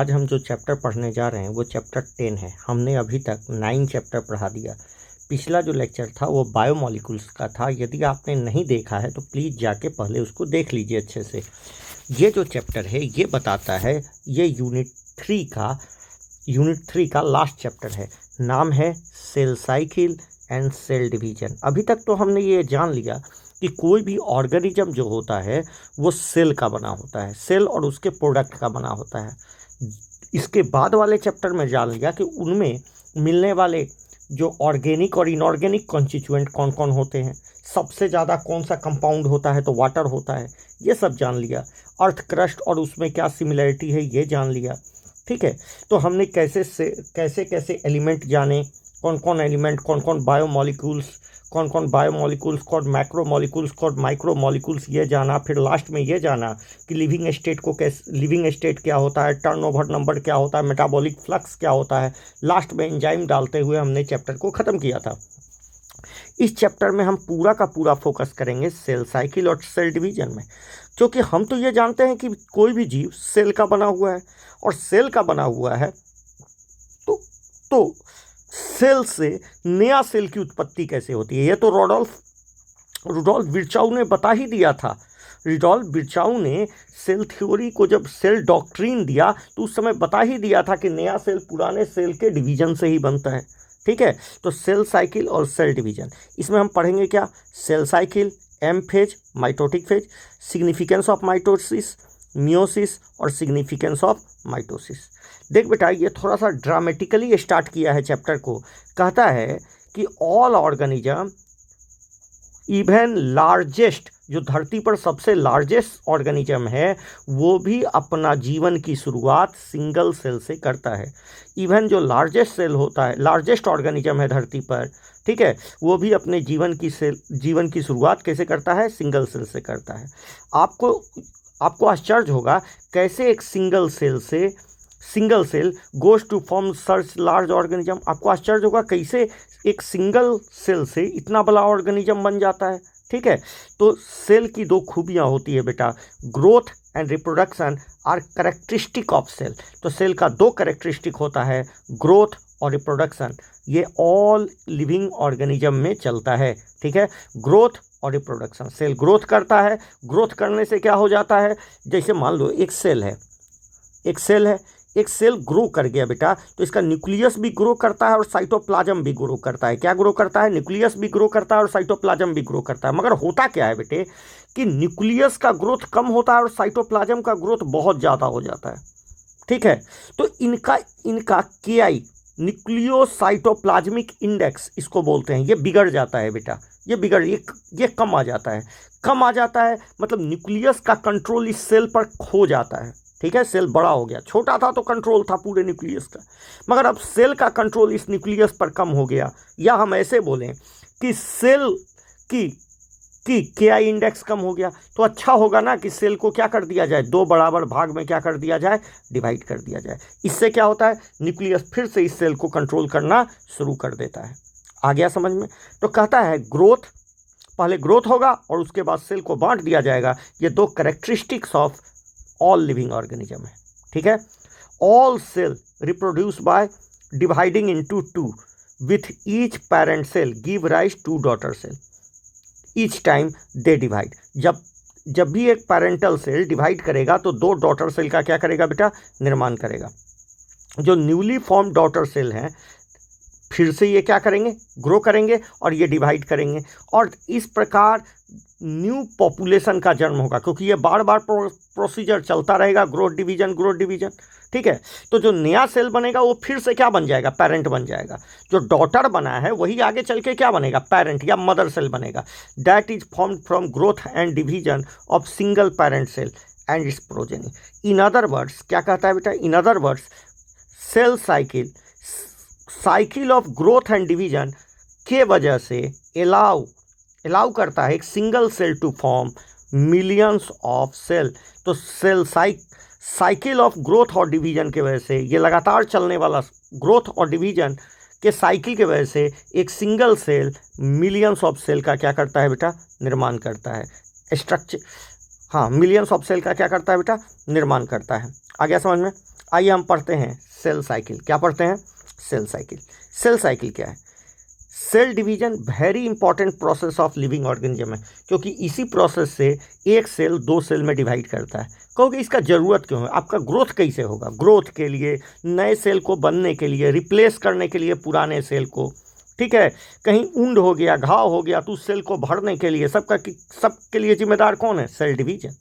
आज हम जो चैप्टर पढ़ने जा रहे हैं वो चैप्टर 10 है। हमने अभी तक 9 चैप्टर पढ़ा दिया। पिछला जो लेक्चर था वो बायोमॉलिक्यूल्स का था। यदि आपने नहीं देखा है तो प्लीज़ जाके पहले उसको देख लीजिए अच्छे से। ये जो चैप्टर है ये बताता है, ये यूनिट 3 का लास्ट चैप्टर है। नाम है cell cycle and cell division. अभी तक तो हमने ये जान लिया कि कोई भी ऑर्गेनिज्म जो होता है वो सेल का बना होता है, सेल और उसके प्रोडक्ट का बना होता है। इसके बाद वाले चैप्टर में जान लिया कि उनमें मिलने वाले जो ऑर्गेनिक और इनऑर्गेनिक कॉन्स्टिट्यूएंट कौन कौन होते हैं, सबसे ज़्यादा कौन सा कंपाउंड होता है तो वाटर होता है, ये सब जान लिया। अर्थ क्रस्ट और उसमें क्या सिमिलरिटी है ये जान लिया। ठीक है, तो हमने कैसे एलिमेंट जाने, कौन कौन एलिमेंट, कौन कौन बायोमॉलिक्यूल्स, कौन मैक्रोमॉलिक्यूल्स, कौन माइक्रोमॉलिक्यूल्स, ये जाना। फिर लास्ट में ये जाना कि लिविंग स्टेट क्या होता है, टर्नओवर नंबर क्या होता है, मेटाबॉलिक फ्लक्स क्या होता है। लास्ट में एंजाइम डालते हुए हमने चैप्टर को ख़त्म किया था। इस चैप्टर में हम पूरा का पूरा फोकस करेंगे सेल साइकिल और सेल डिवीजन में, क्योंकि हम तो ये जानते हैं कि कोई भी जीव सेल का बना हुआ है, और सेल का बना हुआ है तो सेल से नया सेल की उत्पत्ति कैसे होती है ये तो रुडोल्फ विर्चाउ ने बता ही दिया था। रुडोल्फ विर्चाउ ने सेल थ्योरी को, जब सेल डॉक्ट्रिन दिया तो उस समय बता ही दिया था कि नया सेल पुराने सेल के डिवीजन से ही बनता है। ठीक है, तो सेल साइकिल और सेल डिवीजन, इसमें हम पढ़ेंगे क्या? Cell cycle, M phase, mitotic phase, significance of mitosis, meiosis और सिग्निफिकेंस ऑफ माइटोसिस। देख बेटा, ये थोड़ा सा ड्रामेटिकली स्टार्ट किया है चैप्टर को। कहता है कि ऑल ऑर्गेनिज्म, इवन लार्जेस्ट, जो धरती पर सबसे लार्जेस्ट ऑर्गेनिज्म है, वो भी अपना जीवन की शुरुआत सिंगल सेल से करता है। इवन जो लार्जेस्ट सेल होता है, लार्जेस्ट ऑर्गेनिज्म है धरती पर, ठीक है, वो भी अपने जीवन की शुरुआत कैसे करता है? सिंगल सेल से करता है। आपको आश्चर्य होगा कैसे एक single cell goes to form such large organism. आपको आश्चर्य होगा कैसे एक सिंगल सेल से इतना बड़ा ऑर्गेनिज्म बन जाता है। ठीक है, तो सेल की दो खूबियाँ होती है बेटा, growth and reproduction are characteristic of cell. तो सेल का दो कैरेक्टरिस्टिक होता है, ग्रोथ और रिप्रोडक्शन। ये ऑल लिविंग ऑर्गेनिज्म में चलता है। ठीक है, ग्रोथ और रिप्रोडक्शन। सेल ग्रोथ करता है, ग्रोथ करने से क्या हो जाता है? जैसे मान लो एक सेल है, एक सेल ग्रो कर गया बेटा, तो इसका न्यूक्लियस भी ग्रो करता है और साइटोप्लाज्म भी ग्रो करता है। क्या ग्रो करता है? न्यूक्लियस भी ग्रो करता है और साइटोप्लाज्म भी ग्रो करता है। मगर होता क्या है बेटे कि न्यूक्लियस का ग्रोथ कम होता है और साइटोप्लाज्म का ग्रोथ बहुत ज़्यादा हो जाता है। ठीक है, तो इनका KI, न्यूक्लियोसाइटोप्लाज्मिक इंडेक्स इसको बोलते हैं, ये बिगड़ जाता है बेटा। ये कम आ जाता है, मतलब न्यूक्लियस का कंट्रोल इस सेल पर खो जाता है। ठीक है, सेल बड़ा हो गया, छोटा था तो कंट्रोल था पूरे न्यूक्लियस का, मगर अब सेल का कंट्रोल इस न्यूक्लियस पर कम हो गया। या हम ऐसे बोलें कि सेल की KI इंडेक्स कम हो गया, तो अच्छा होगा ना कि सेल को क्या कर दिया जाए? दो बराबर भाग में क्या कर दिया जाए? डिवाइड कर दिया जाए। इससे क्या होता है? न्यूक्लियस फिर से इस सेल को कंट्रोल करना शुरू कर देता है। आ गया समझ में? तो कहता है ग्रोथ, पहले ग्रोथ होगा और उसके बाद सेल को बांट दिया जाएगा। ये दो characteristics of all living organism है। ठीक है, all cell reproduce by dividing into two, with each parent cell give rise to daughter cell each time they divide. जब भी एक पेरेंटल सेल डिवाइड करेगा तो दो डॉटर सेल का क्या करेगा बेटा? निर्माण करेगा। जो न्यूली फॉर्म डॉटर सेल हैं, फिर से ये क्या करेंगे? ग्रो करेंगे और ये डिवाइड करेंगे, और इस प्रकार न्यू पॉपुलेशन का जन्म होगा, क्योंकि ये बार बार प्रोसीजर चलता रहेगा, ग्रोथ डिवीजन। ठीक है, तो जो नया सेल बनेगा वो फिर से क्या बन जाएगा? पेरेंट बन जाएगा। जो डॉटर बना है वही आगे चल के क्या बनेगा? पेरेंट या मदर सेल बनेगा। That is formed from growth and division of single parent cell and its progeny. In other words, क्या कहता है बेटा? In other words, cell cycle of growth and division के वजह से अलाउ करता है एक single cell to form millions of cell. तो सेल साइकिल ऑफ ग्रोथ और डिवीजन के वजह से, ये लगातार चलने वाला ग्रोथ और डिवीजन के साइकिल के वजह से एक single cell millions of cell का क्या करता है बेटा? निर्माण करता है। स्ट्रक्चर, हाँ, मिलियंस ऑफ सेल का क्या करता है बेटा? निर्माण करता है। आ गया समझ में? आइए हम पढ़ते हैं सेल साइकिल। क्या पढ़ते हैं? Cell cycle. सेल साइकिल क्या है? Cell division very important process of living organism है, क्योंकि इसी प्रोसेस से एक सेल दो सेल में डिवाइड करता है। कहोगे इसका ज़रूरत क्यों है? आपका ग्रोथ कैसे होगा? ग्रोथ के लिए, नए सेल को बनने के लिए, रिप्लेस करने के लिए पुराने सेल को, ठीक है। कहीं ऊंड हो गया, घाव हो गया, तो उस सेल को भरने के लिए सबके लिए जिम्मेदार कौन है? सेल डिवीजन,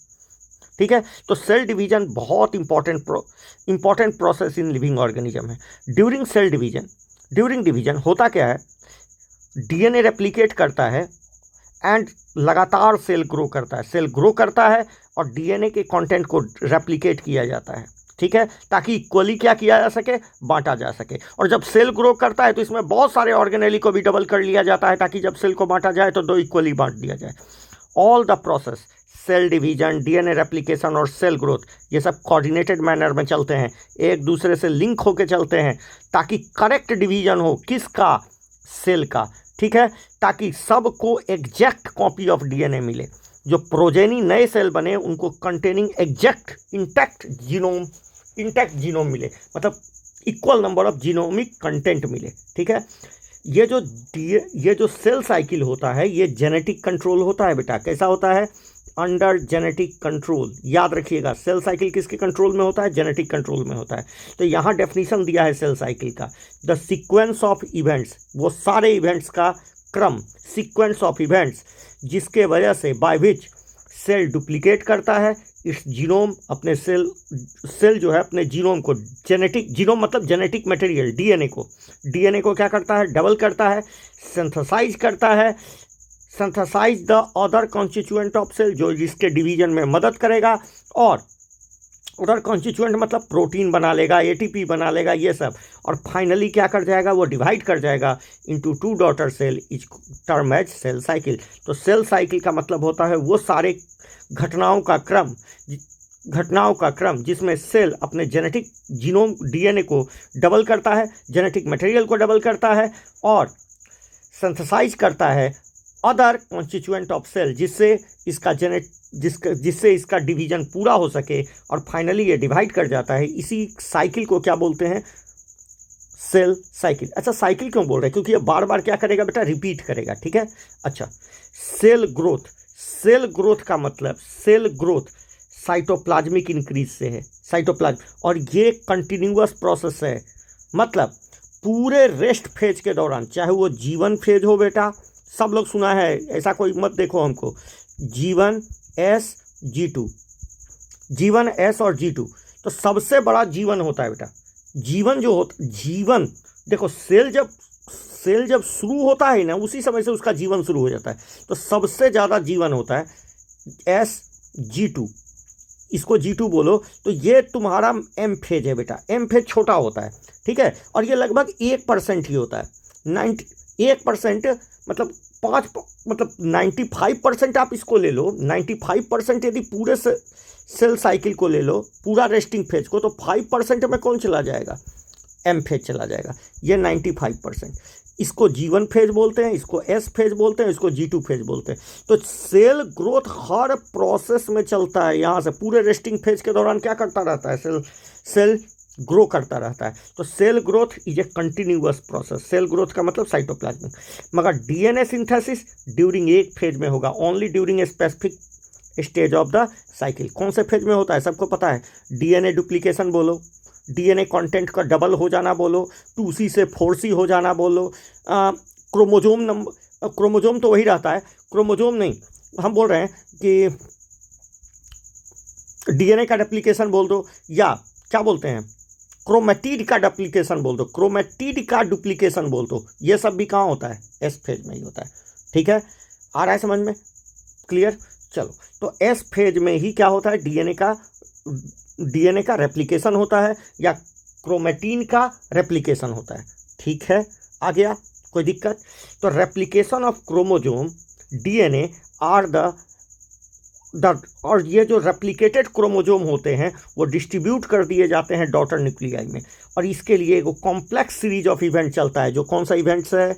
ठीक है। तो सेल डिवीजन बहुत important process in living organism है। ड्यूरिंग डिवीजन होता क्या है? डीएनए रेप्लिकेट करता है एंड लगातार सेल ग्रो करता है। सेल ग्रो करता है और डीएनए के कंटेंट को रेप्लिकेट किया जाता है, ठीक है, ताकि इक्वली क्या किया जा सके? बांटा जा सके। और जब सेल ग्रो करता है तो इसमें बहुत सारे ऑर्गेनेली को भी डबल कर लिया जाता है, ताकि जब सेल को बांटा जाए तो दो इक्वली बांट दिया जाए। All the process, cell division, DNA replication और सेल ग्रोथ, ये सब कोऑर्डिनेटेड मैनर में चलते हैं, एक दूसरे से लिंक होकर चलते हैं, ताकि करेक्ट डिवीजन हो। किसका? सेल का, ठीक है, ताकि सबको एग्जैक्ट कॉपी ऑफ डीएनए मिले। जो प्रोजेनी नए सेल बने उनको कंटेनिंग एग्जैक्ट इंटैक्ट जीनोम मिले, मतलब equal number of genomic content मिले, ठीक है। ये जो सेल साइकिल होता है ये जेनेटिक कंट्रोल होता है बेटा। कैसा होता है? Under genetic control. याद रखिएगा, सेल साइकिल किसके कंट्रोल में होता है? जेनेटिक कंट्रोल में होता है। तो यहाँ डेफिनेशन दिया है सेल साइकिल का, द सीक्वेंस ऑफ इवेंट्स, वो सारे इवेंट्स का क्रम, सीक्वेंस ऑफ इवेंट्स जिसके वजह से बाय विच सेल डुप्लीकेट करता है इस जीनोम, अपने सेल जो है अपने जीनोम को, जेनेटिक जीनोम मतलब जेनेटिक मटेरियल, डीएनए को क्या करता है? डबल करता है, सिंथेसाइज करता है, synthesise the other constituent of cell, जो जिसके डिवीजन में मदद करेगा, और अदर कॉन्स्टिट्यूएंट मतलब प्रोटीन बना लेगा, एटीपी बना लेगा, ये सब, और फाइनली क्या कर जाएगा? वो डिवाइड कर जाएगा into 2 daughter cell, each term as cell cycle. तो सेल साइकिल का मतलब होता है वो सारे घटनाओं का क्रम जिसमें सेल अपने जेनेटिक जीनोम डीएनए को डबल करता है, जेनेटिक मटेरियल को डबल करता है और सिंथेसाइज करता है अदर कॉन्स्टिट्यूएंट ऑफ सेल, जिससे इसका डिवीजन पूरा हो सके और फाइनली ये डिवाइड कर जाता है। इसी साइकिल को क्या बोलते हैं? Cell cycle. अच्छा, साइकिल क्यों बोल रहे हैं? क्योंकि ये बार बार क्या करेगा बेटा? रिपीट करेगा, ठीक है। अच्छा, सेल ग्रोथ का मतलब, सेल ग्रोथ साइटोप्लाज्मिक इंक्रीज से है, साइटोप्लाज्म, और ये कंटिन्यूअस प्रोसेस है। मतलब पूरे रेस्ट फेज के दौरान, चाहे वो जीवन फेज हो बेटा, सब लोग सुना है, ऐसा कोई मत देखो हमको, जीवन एस और G2, तो सबसे बड़ा जीवन होता है बेटा। जीवन देखो, सेल जब शुरू होता है ना, उसी समय से उसका जीवन शुरू हो जाता है। तो सबसे ज़्यादा जीवन होता है SG2, इसको G2 बोलो। तो ये तुम्हारा M फेज है बेटा। M फेज छोटा होता है, ठीक है, और ये लगभग 1% ही होता है। 1% मतलब 95% आप इसको ले लो। 95% यदि पूरे सेल साइकिल को ले लो, पूरा रेस्टिंग फेज को, तो 5% में कौन चला जाएगा? M फेज चला जाएगा। ये 95%। इसको G1 फेज बोलते हैं, इसको S फेज बोलते हैं, इसको G2 फेज बोलते हैं। तो सेल ग्रोथ हर प्रोसेस में चलता है। यहाँ से पूरे रेस्टिंग फेज के दौरान क्या करता रहता है? सेल ग्रो करता रहता है। तो cell growth is a continuous process. Cell growth का मतलब साइटोप्लाज्मिक। मगर डीएनए सिंथेसिस ड्यूरिंग एक फेज में होगा, only during a specific stage of the cycle. कौन से फेज में होता है? सबको पता है, डीएनए डुप्लीकेशन बोलो, डीएनए कंटेंट का डबल हो जाना बोलो, 2C से 4C हो जाना बोलो, क्रोमोजोम तो वही रहता है, क्रोमोजोम नहीं, हम बोल रहे हैं कि डीएनए का डुप्लीकेशन बोल दो, या क्या बोलते हैं, क्रोमेटिड का डुप्लीकेशन बोल दो। ये सब भी कहाँ होता है? एस फेज में ही होता है, ठीक है। आ रहा है समझ में? क्लियर? चलो, तो एस फेज में ही क्या होता है? डीएनए का रेप्लिकेशन होता है या क्रोमेटिन का रेप्लिकेशन होता है, ठीक है। आ गया? कोई दिक्कत? तो replication of chromosome DNA are और ये जो रेप्लिकेटेड क्रोमोजोम होते हैं वो डिस्ट्रीब्यूट कर दिए जाते हैं डॉटर न्यूक्लियाई में, और इसके लिए एक कॉम्प्लेक्स सीरीज ऑफ इवेंट चलता है। जो कौन सा इवेंट्स है?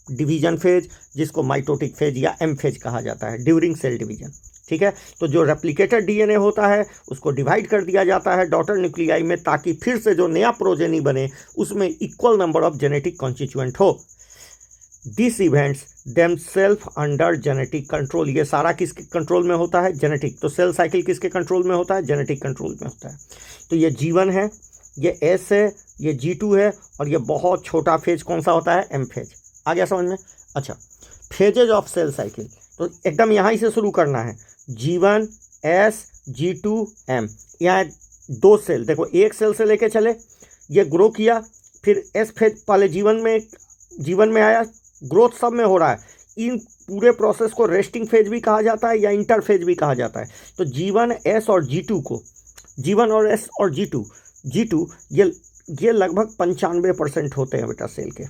डिवीजन फेज, जिसको माइटोटिक फेज या M फेज कहा जाता है, ड्यूरिंग सेल डिवीजन। ठीक है। तो जो रेप्लिकेटेड डीएनए होता है उसको डिवाइड कर दिया जाता है डॉटर न्यूक्लियाई में, ताकि फिर से जो नया प्रोजेनी बने उसमें equal number of genetic constituent हो। This events themselves under genetic control, ये सारा किसके कंट्रोल में होता है? जेनेटिक। तो सेल साइकिल किसके कंट्रोल में होता है? जेनेटिक कंट्रोल में होता है। तो ये G1 है, ये S है, ये G2 है, और ये बहुत छोटा फेज कौन सा होता है? M phase. आ गया समझ में? अच्छा, फेजेज ऑफ सेल साइकिल तो एकदम यहाँ ही से शुरू करना है। G1 S G2 M, यहाँ दो सेल, देखो एक सेल से लेके चले, ये ग्रो किया, फिर S फेज पहले जीवन में आया, ग्रोथ सब में हो रहा है। इन पूरे प्रोसेस को रेस्टिंग फेज भी कहा जाता है या इंटरफेज भी कहा जाता है। तो G1 S और G2 को, G1 और S और G2 ये लगभग 95% होते हैं बेटा सेल के,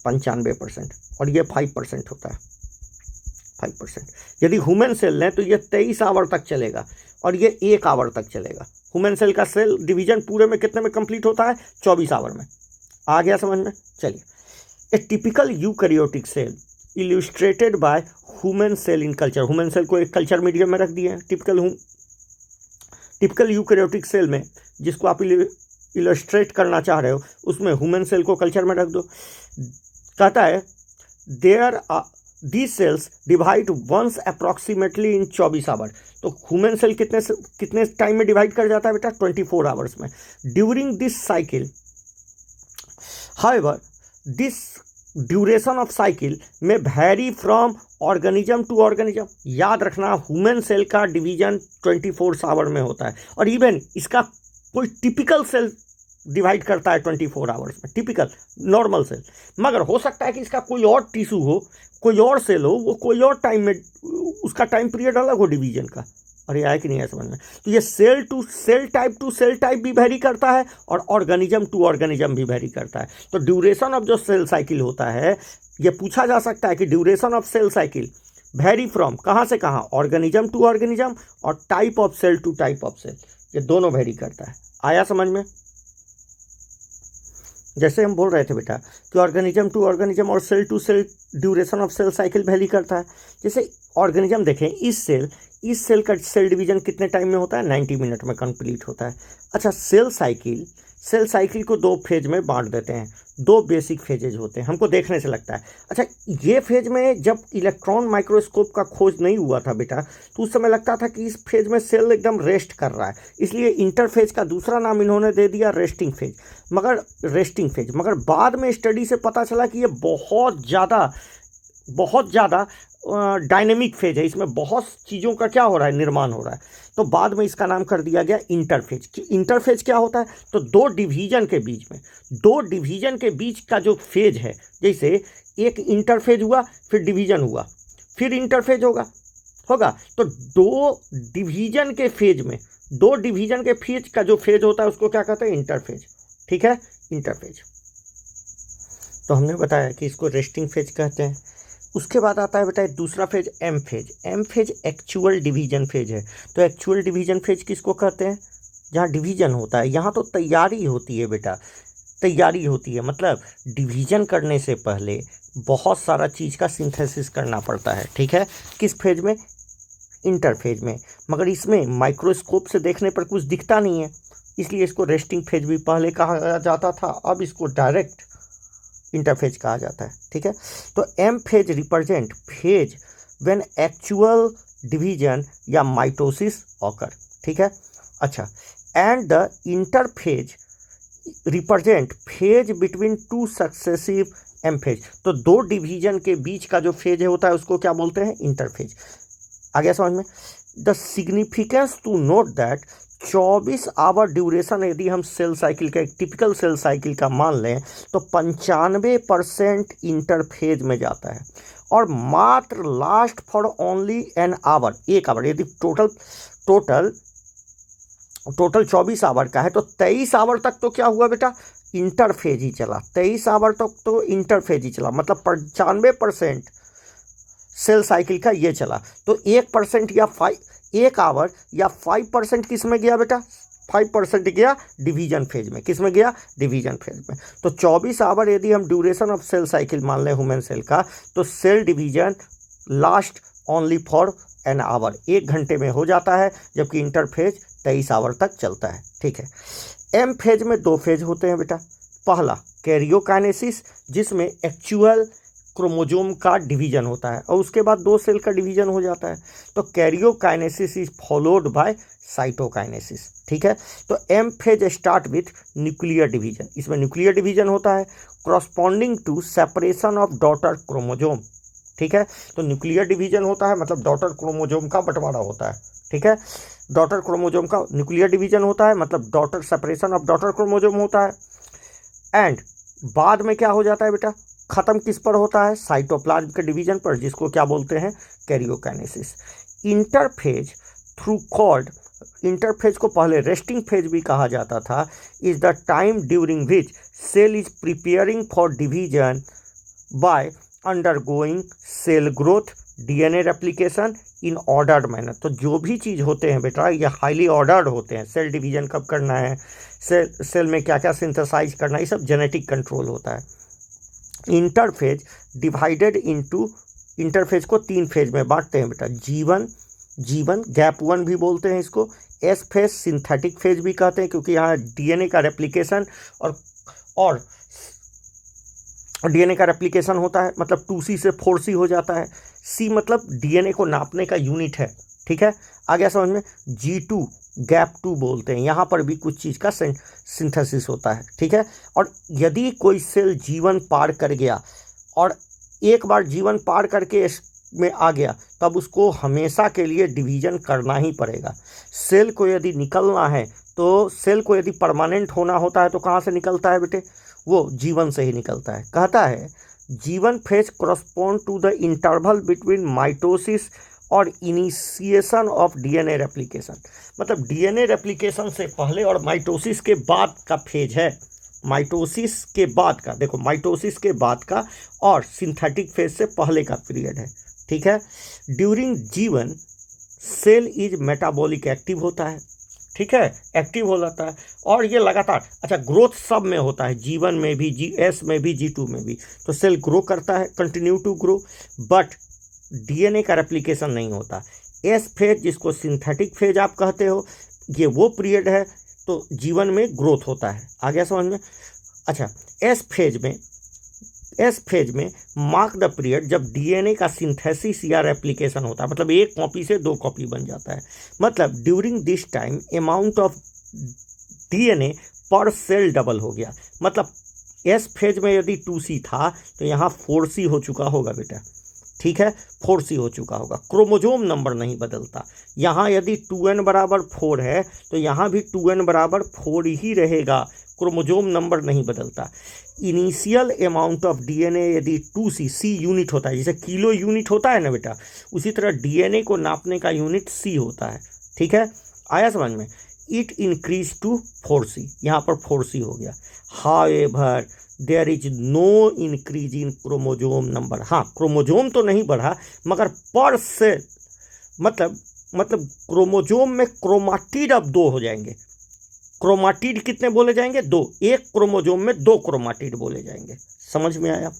95%, और ये 5% होता है, 5%। यदि ह्यूमन सेल लें तो ये 23 आवर तक चलेगा और ये 1 आवर तक चलेगा। ह्यूमन सेल का सेल डिवीजन पूरे में कितने में कंप्लीट होता है? 24 आवर में। आ गया समझ में? चलिए, a typical eukaryotic cell illustrated by human cell in culture. Human cell को एक कल्चर मीडियम में रख दिए हैं। टिपिकल यूकैरियोटिक सेल में जिसको आप इलस्ट्रेट करना चाह रहे हो उसमें ह्यूमन सेल को कल्चर में रख दो। कहता है these cells divide once approximately in 24 hour. तो ह्यूमन सेल कितने टाइम में डिवाइड कर जाता है बेटा? 24 आवर्स में। During this cycle however this duration of cycle may vary from organism to organism. याद रखना, ह्यूमन सेल का डिवीजन 24 आवर में होता है, और इवन इसका कोई टिपिकल सेल डिवाइड करता है 24 आवर्स में, टिपिकल नॉर्मल सेल। मगर हो सकता है कि इसका कोई और टिश्यू हो, कोई और सेल हो, वो कोई और टाइम में, उसका टाइम पीरियड अलग हो डिवीजन का। अरे आया कि नहीं है समझ में? तो ये सेल टू सेल टाइप भी वेरी करता है और ऑर्गेनिज्म टू ऑर्गेनिज्म भी वेरी करता है। तो ड्यूरेशन ऑफ जो सेल साइकिल होता है, ये पूछा जा सकता है कि duration of cell cycle vary from कहाँ से कहाँ? ऑर्गेनिज्म टू ऑर्गेनिज्म और type of cell to type of cell, ये दोनों वेरी करता है। आया समझ में? जैसे हम बोल रहे थे बेटा कि ऑर्गेनिज्म टू ऑर्गेनिज्म और cell to cell duration of cell cycle vary करता है। जैसे ऑर्गेनिज्म देखें, इस सेल का सेल डिवीजन कितने टाइम में होता है? 90 मिनट में कंप्लीट होता है। अच्छा, सेल साइकिल को 2 फेज में बांट देते हैं। 2 बेसिक फेजेज होते हैं, हमको देखने से लगता है। अच्छा, ये फेज में जब इलेक्ट्रॉन माइक्रोस्कोप का खोज नहीं हुआ था बेटा, तो उस समय लगता था कि इस फेज में सेल एकदम रेस्ट कर रहा है, इसलिए इंटरफेज का दूसरा नाम इन्होंने दे दिया रेस्टिंग फेज। मगर बाद में स्टडी से पता चला कि ये बहुत ज़्यादा डायनेमिक फेज है, इसमें बहुत चीज़ों का क्या हो रहा है? निर्माण हो रहा है। तो बाद में इसका नाम कर दिया गया इंटरफेज। कि इंटरफेज क्या होता है? तो 2 डिवीजन के बीच का जो फेज है, जैसे एक इंटरफेज हुआ, फिर डिवीजन हुआ, फिर इंटरफेज होगा। तो 2 डिवीजन के फेज का जो फेज होता है उसको क्या कहते हैं? इंटरफेज। ठीक है, इंटरफेज। तो हमने बताया कि इसको रेस्टिंग फेज कहते हैं। उसके बाद आता है बेटा दूसरा phase, M phase actual division phase है। तो एक्चुअल डिवीजन फेज किसको कहते हैं? जहाँ डिवीजन होता है। यहाँ तो तैयारी होती है बेटा, मतलब डिवीजन करने से पहले बहुत सारा चीज़ का सिंथेसिस करना पड़ता है। ठीक है, किस फेज में? इंटरफेज में। मगर इसमें माइक्रोस्कोप से देखने पर कुछ दिखता नहीं है, इसलिए इसको रेस्टिंग फेज भी पहले कहा जाता था, अब इसको डायरेक्ट इंटरफेज कहा जाता है। ठीक है, तो M phase represent phase when actual division या माइटोसिस ऑकर। ठीक है, अच्छा, and the interphase represent phase between 2 successive M phase. तो 2 डिवीजन के बीच का जो फेज होता है उसको क्या बोलते हैं? इंटरफेज। आ गया समझ में? The significance to note that 24 hour duration यदि हम सेल साइकिल का, एक टिपिकल सेल साइकिल का मान लें, तो 95% इंटरफेज में जाता है और मात्र last for only an hour, 1 hour. यदि टोटल 24 आवर का है तो 23 आवर तक तो क्या हुआ बेटा? इंटरफेज ही चला। 23 आवर तक तो इंटरफेज ही चला, मतलब 95% सेल साइकिल का ये चला। तो 1% या 1 आवर या 5% किस में गया बेटा? 5% गया डिवीजन फेज में। किस में गया? डिवीजन फेज में। तो 24 आवर यदि हम ड्यूरेशन ऑफ सेल साइकिल मान लें ह्यूमन सेल का, तो cell division last only for an hour, 1 घंटे में हो जाता है, जबकि इंटरफेज 23 आवर तक चलता है। ठीक है, एम फेज में 2 फेज होते हैं बेटा। पहला कैरियोकाइनेसिस, जिसमें एक्चुअल क्रोमोजोम का डिवीजन होता है, और उसके बाद 2 सेल का डिवीजन हो जाता है। तो karyokinesis is followed by cytokinesis. ठीक है, तो M phase start with nuclear division, इसमें न्यूक्लियर डिवीजन होता है corresponding to separation of daughter chromosome. ठीक है, तो न्यूक्लियर डिवीजन होता है मतलब डॉटर क्रोमोजोम का बंटवारा होता है। ठीक है, डॉटर क्रोमोजोम का न्यूक्लियर डिवीजन होता है मतलब daughter separation of daughter chromosome होता है। एंड बाद में क्या हो जाता है बेटा, खत्म किस पर होता है, साइटोप्लाज्म के डिवीजन पर, जिसको क्या बोलते हैं, karyokinesis. Interphase through called, interphase को पहले रेस्टिंग फेज भी कहा जाता था, is the time during which cell is preparing for division by undergoing cell growth, DNA replication in ordered manner. तो जो भी चीज़ होते हैं बेटा ये हाईली ऑर्डर्ड होते हैं। सेल डिवीजन कब करना है, सेल में क्या क्या सिंथेसाइज करना है, ये सब जेनेटिक कंट्रोल होता है। इंटरफेज डिवाइडेड इनटू, इंटरफेज को 3 फेज में बांटते हैं बेटा। जीवन गैप 1 भी बोलते हैं इसको। एस फेज सिंथेटिक फेज भी कहते हैं, क्योंकि यहाँ डीएनए का रेप्लिकेशन और डीएनए का रेप्लिकेशन होता है, मतलब 2C से 4C हो जाता है। सी मतलब डीएनए को नापने का यूनिट है। ठीक है, आ गया समझ में। G2 गैप 2 बोलते हैं, यहाँ पर भी कुछ चीज़ का सिंथेसिस होता है। ठीक है, और यदि कोई सेल जीवन पार कर गया और एक बार जीवन पार करके में आ गया, तब उसको हमेशा के लिए डिवीजन करना ही पड़ेगा। सेल को यदि निकलना है, तो सेल को यदि परमानेंट होना होता है तो कहाँ से निकलता है बेटे, वो जीवन से ही निकलता है। कहता है जीवन phase correspond to the interval between mitosis और इनिशिएशन ऑफ डीएनए रेप्लिकेशन, मतलब डीएनए रेप्लिकेशन से पहले और माइटोसिस के बाद का फेज है। माइटोसिस के बाद का, देखो माइटोसिस के बाद का और सिंथेटिक फेज से पहले का पीरियड है। ठीक है, ड्यूरिंग जीवन सेल इज मेटाबॉलिक एक्टिव होता है। ठीक है, एक्टिव हो जाता है और ये लगातार, अच्छा ग्रोथ सब में होता है, जीवन में भी, GS में भी, G2 में भी। तो सेल ग्रो करता है, continue to grow, but DNA का रेप्लिकेशन नहीं होता। एस फेज, जिसको सिंथेटिक फेज आप कहते हो, ये वो पीरियड है तो जीवन में ग्रोथ होता है। आ गया समझ में। अच्छा, एस फेज में मार्क द पीरियड जब डीएनए का सिंथेसिस या रेप्लिकेशन होता है, मतलब 1 कॉपी से 2 कॉपी बन जाता है। मतलब during this time amount of DNA पर सेल डबल हो गया। मतलब एस फेज में यदि 2C था तो यहाँ 4C हो चुका होगा बेटा। ठीक है, 4C हो चुका होगा। क्रोमोजोम नंबर नहीं बदलता। यहाँ यदि 2n बराबर 4 है तो यहाँ भी 2n बराबर 4 ही रहेगा, क्रोमोजोम नंबर नहीं बदलता। इनिशियल अमाउंट ऑफ डीएनए यदि 2C यूनिट होता है, जैसे किलो यूनिट होता है ना बेटा, उसी तरह डीएनए को नापने का यूनिट C होता है। ठीक है, आया समझ में। इट इंक्रीज टू 4C, यहाँ पर 4C हो गया। However there is no increase in chromosome number. हाँ, क्रोमोजोम तो नहीं बढ़ा, मगर पर सेल मतलब क्रोमोजोम में क्रोमाटिड अब 2 हो जाएंगे। क्रोमाटिड कितने बोले जाएंगे, 2। एक क्रोमोजोम में 2 क्रोमाटिड बोले जाएंगे। समझ में आया।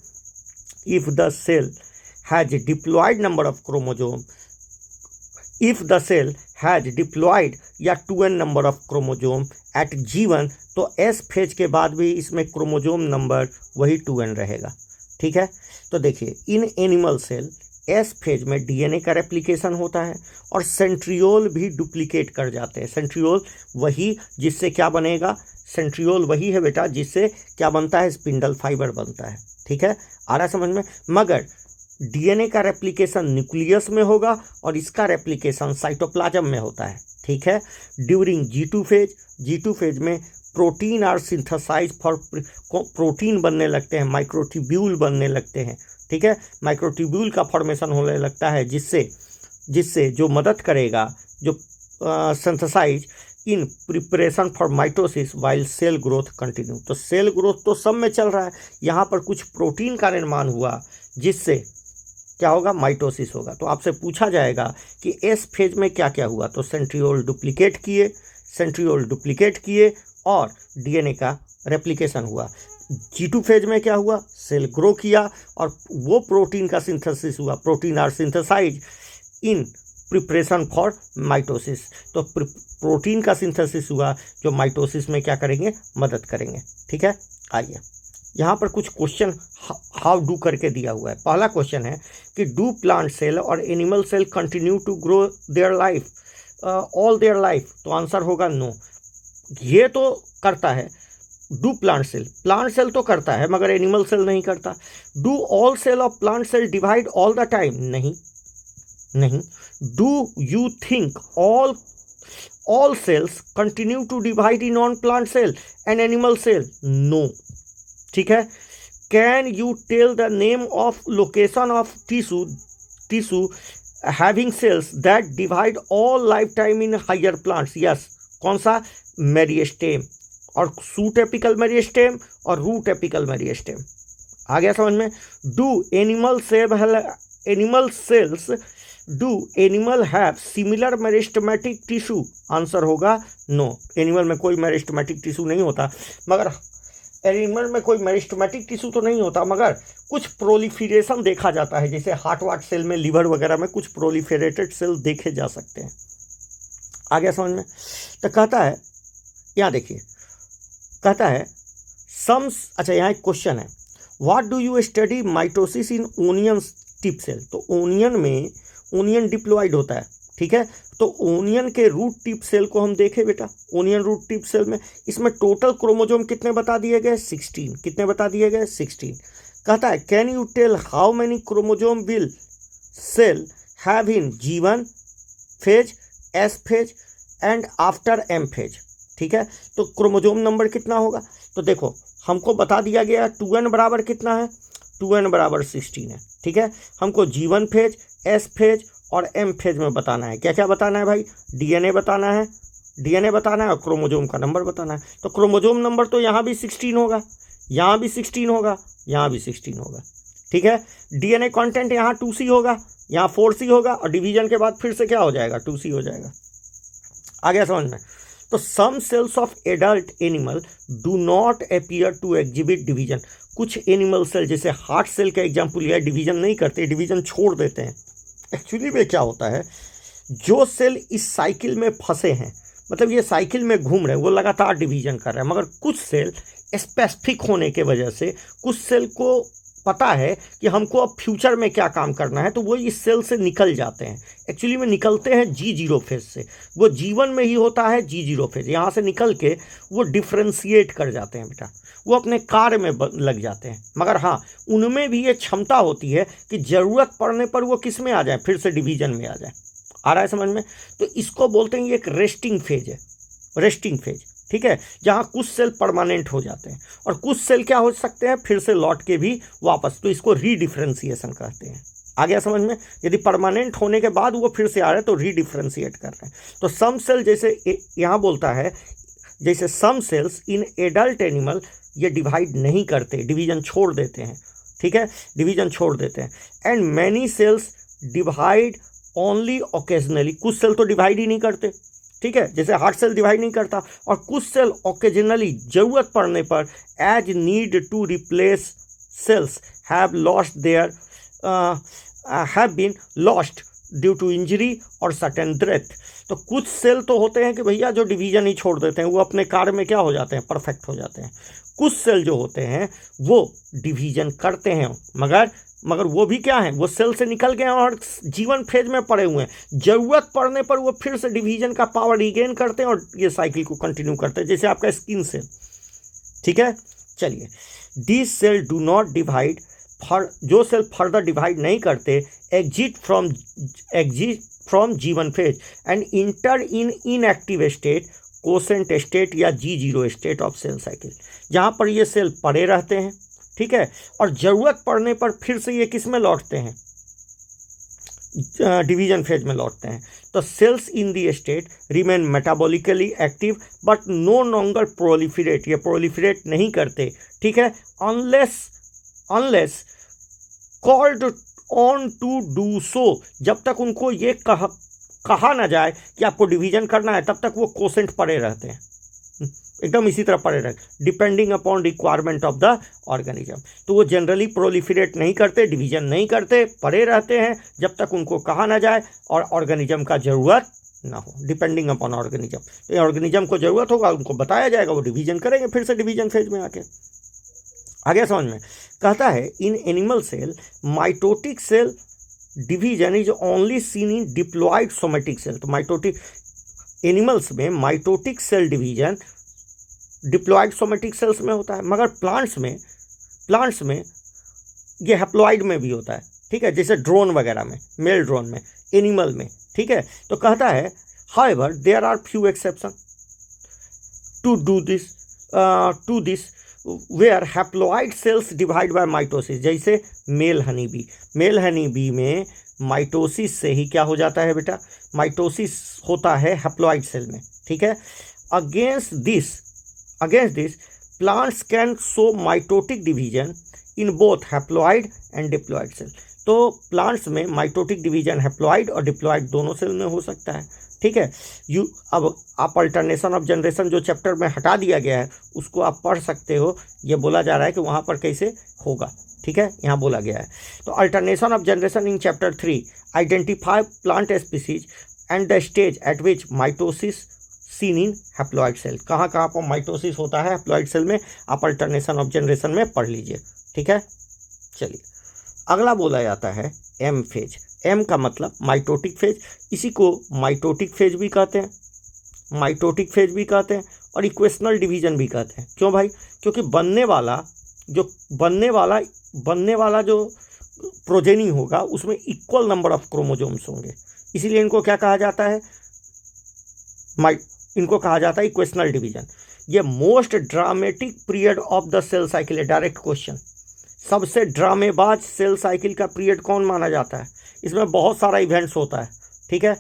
If the cell has diploid number of chromosome, if the cell has diploid या 2n number of chromosome eight G1, तो एस फेज के बाद भी इसमें क्रोमोजोम नंबर वही 2n रहेगा। ठीक है, तो देखिए in animal cell S phase में डीएनए का रेप्लिकेशन होता है और सेंट्रियोल भी डुप्लीकेट कर जाते हैं। सेंट्रियोल वही जिससे क्या बनेगा, सेंट्रियोल वही है बेटा जिससे क्या बनता है, स्पिंडल फाइबर बनता है। ठीक है, आ रहा समझ में। मगर डीएनए का रेप्लिकेशन न्यूक्लियस में होगा और इसका रेप्लिकेशन साइटोप्लाज्म में होता है। ठीक है, ड्यूरिंग G2 फेज में protein are synthesise for, protein बनने लगते हैं, माइक्रोट्यूब्यूल बनने लगते हैं। ठीक है, माइक्रोट्यूब्यूल का फॉर्मेशन होने लगता है, जिससे जो मदद करेगा, जो synthesise in preparation for mitosis while cell growth continue. तो सेल ग्रोथ तो सब में चल रहा है, यहाँ पर कुछ प्रोटीन का निर्माण हुआ जिससे क्या होगा, माइटोसिस होगा। तो आपसे पूछा जाएगा कि एस फेज में क्या क्या हुआ, तो सेंट्रियोल डुप्लीकेट किए और डीएनए का रेप्लिकेशन हुआ। G2 फेज में क्या हुआ, सेल ग्रो किया और वो प्रोटीन का सिंथेसिस हुआ, protein are synthesise in preparation for mitosis. तो प्रोटीन का सिंथेसिस हुआ जो माइटोसिस में क्या करेंगे, मदद करेंगे। ठीक है, आइए यहाँ पर कुछ क्वेश्चन हाउ डू करके दिया हुआ है। पहला क्वेश्चन है कि डू प्लांट सेल और animal cell continue to grow their life all their life, तो आंसर होगा नो। ये तो करता है, डू प्लांट सेल तो करता है मगर एनिमल सेल नहीं करता। Do all cell of plant cell divide all the time, नहीं। Do you think all cells continue to divide in non-plant cell and animal cell? No. ठीक है। Can you tell the name of location of tissue having cells that divide all lifetime in higher plants? Yes. कौन सा? Meristem, और shoot apical meristem और root apical meristem. आ गया समझ में? Do animal have similar meristematic tissue? Answer होगा no. Animal में कोई मेरिस्टेमेटिक टिश्यू नहीं होता, मगर एनिमल में कोई मेरिस्टेमेटिक टिश्यू तो नहीं होता, मगर कुछ प्रोलिफरेशन देखा जाता है, जैसे हार्ट वार्ट सेल में, लिवर वगैरह में कुछ प्रोलिफरेटेड सेल देखे जा सकते हैं। आ गया समझ में? तो कहता है, यहाँ देखिए, कहता है अच्छा यहाँ एक क्वेश्चन है, what do you study mitosis in onion tip cell? तो ओनियन में ओनियन डिप्लॉइड होता है, ठीक है। तो ओनियन के रूट टिप सेल को हम देखें बेटा, ओनियन रूट टिप सेल में इसमें टोटल क्रोमोजोम कितने बता दिए गए? 16। कितने बता दिए गए? 16। कहता है can you tell how many chromosome will cell have in G1 phase, S phase and after M phase? ठीक है, तो क्रोमोजोम नंबर कितना होगा? तो देखो हमको बता दिया गया 2n बराबर कितना है? 2n बराबर 16 है। ठीक है, हमको G1 फेज, S फेज और M फेज में बताना है। क्या क्या बताना है भाई? DNA बताना है और क्रोमोजोम का नंबर बताना है। तो क्रोमोजोम नंबर तो यहाँ भी 16 होगा, यहाँ भी 16 होगा, यहाँ भी 16 होगा। ठीक है, DNA कंटेंट यहाँ 2C होगा, यहाँ 4C होगा, और डिवीजन के बाद फिर से क्या हो जाएगा? 2C हो जाएगा। आ गया समझ में? तो some cells of adult animal do not appear to exhibit division. कुछ एनिमल सेल, जैसे हार्ट सेल का एग्जाम्पल लिया, डिवीजन नहीं करते, डिवीजन छोड़ देते हैं। एक्चुअली में क्या होता है, जो सेल इस साइकिल में फंसे हैं, मतलब ये साइकिल में घूम रहे हैं, वो लगातार डिवीजन कर रहे हैं, मगर कुछ सेल स्पेसिफिक होने के वजह से कुछ सेल को पता है कि हमको अब फ्यूचर में क्या काम करना है, तो वो इस सेल से निकल जाते हैं। एक्चुअली में निकलते हैं G0 फेज से, वो G1 में ही होता है G0 फेज। यहाँ से निकल के वो डिफ्रेंशिएट कर जाते हैं बेटा, वो अपने कार्य में लग जाते हैं। मगर हाँ, उनमें भी ये क्षमता होती है कि ज़रूरत पड़ने पर वो किस में आ जाए? फिर से डिवीजन में आ जाए। आ रहा है समझ में? तो इसको बोलते हैं, ये एक रेस्टिंग फेज है, रेस्टिंग फेज। ठीक है, जहाँ कुछ सेल परमानेंट हो जाते हैं और कुछ सेल क्या हो सकते हैं? फिर से लौट के भी वापस, तो इसको रीडिफ्रेंशिएशन कहते हैं। आ गया समझ में? यदि परमानेंट होने के बाद वो फिर से आ रहे हैं तो रीडिफ्रेंशिएट कर रहे हैं। तो सम सेल, जैसे यहाँ बोलता है, जैसे सम सेल्स इन एडल्ट एनिमल ये डिवाइड नहीं करते, डिवीजन छोड़ देते हैं। ठीक है, डिवीजन छोड़ देते हैं। And many cells divide only occasionally, कुछ सेल तो डिवाइड ही नहीं करते। ठीक है, जैसे हार्ट सेल डिवाइड नहीं करता, और कुछ सेल ओकेजनली, जरूरत पड़ने पर, as need to replace cells have lost their have been lost due to injury और सडन डेथ। तो कुछ सेल तो होते हैं कि भैया जो डिवीजन ही छोड़ देते हैं, वो अपने कार्य में क्या हो जाते हैं? परफेक्ट हो जाते हैं। कुछ सेल जो होते हैं वो डिवीजन करते हैं, मगर वो भी क्या है? वो सेल से निकल गए और G1 फेज में पड़े हुए हैं। ज़रूरत पड़ने पर वो फिर से डिवीजन का पावर रिगेन करते हैं और ये साइकिल को कंटिन्यू करते हैं, जैसे आपका स्किन सेल। ठीक है, चलिए, this cell do not divide, जो सेल फर्दर डिवाइड नहीं करते, exit from G1 phase and enter in inactive state, quiescent state या G0 state of cell cycle, जहाँ पर ये सेल पड़े रहते हैं। ठीक है, और ज़रूरत पड़ने पर फिर से ये किस में लौटते हैं? डिवीजन फेज में लौटते हैं। तो cells in the state remain metabolically active but no longer proliferate, ये प्रोलिफरेट नहीं करते। ठीक है, unless called on to do so, जब तक उनको ये कहा ना जाए कि आपको डिवीजन करना है, तब तक वो कोसेंट पड़े रहते हैं। एकदम इसी तरह पड़े रहे, depending upon requirement of the organism. तो वो जनरली प्रोलिफरेट नहीं करते, डिवीजन नहीं करते, पड़े रहते हैं जब तक उनको कहा ना जाए और ऑर्गेनिज्म का ज़रूरत ना हो, डिपेंडिंग अपॉन ऑर्गेनिज्म। तो ऑर्गेनिज्म को ज़रूरत होगा, उनको बताया जाएगा, वो डिवीजन करेंगे फिर से डिवीजन फेज में आके। आगे समझ में कहता है in animal cell mitotic cell division is only seen in diploid somatic cell. तो माइटोटिक एनिमल्स में mitotic cell division diploid somatic cells में होता है, मगर प्लांट्स में ये हैप्लॉयड में भी होता है, ठीक है, जैसे ड्रोन वगैरह में, मेल ड्रोन में, एनिमल में, ठीक है। तो कहता है however there are few exception to this where haploid cells divide by mitosis. जैसे मेल हनी बी में माइटोसिस से ही क्या हो जाता है बेटा, माइटोसिस होता है हैप्लॉयड सेल में, ठीक है। Against this plants can show mitotic division in both haploid and diploid cell. तो प्लांट्स में माइटोटिक डिवीजन हैप्लॉयड और डिप्लॉयड दोनों सेल में हो सकता है, ठीक है। अब आप अल्टरनेशन ऑफ जनरेशन जो चैप्टर में हटा दिया गया है उसको आप पढ़ सकते हो, ये बोला जा रहा है कि वहाँ पर कैसे होगा, ठीक है, यहाँ बोला गया है। तो alternation of generation in chapter 3 identify plant species and the stage at which mitosis seen in haploid cell. कहाँ पर माइटोसिस होता है हैप्लॉयड सेल में, आप अल्टरनेशन ऑफ जनरेशन में पढ़ लीजिए, ठीक है। चलिए अगला बोला जाता है एम फेज। एम का मतलब माइटोटिक फेज, इसी को माइटोटिक फेज भी कहते हैं, और इक्वेशनल डिवीजन भी कहते हैं। क्यों भाई? क्योंकि बनने वाला जो प्रोजेनी होगा उसमें इक्वल नंबर ऑफ क्रोमोजोम्स होंगे, इसीलिए इनको क्या कहा जाता है, इनको कहा जाता है इक्वेशनल डिवीजन। ये most dramatic period of the cell cycle है। डायरेक्ट क्वेश्चन, सबसे ड्रामेबाज सेल साइकिल का पीरियड कौन माना जाता है? इसमें बहुत सारा इवेंट्स होता है, ठीक है,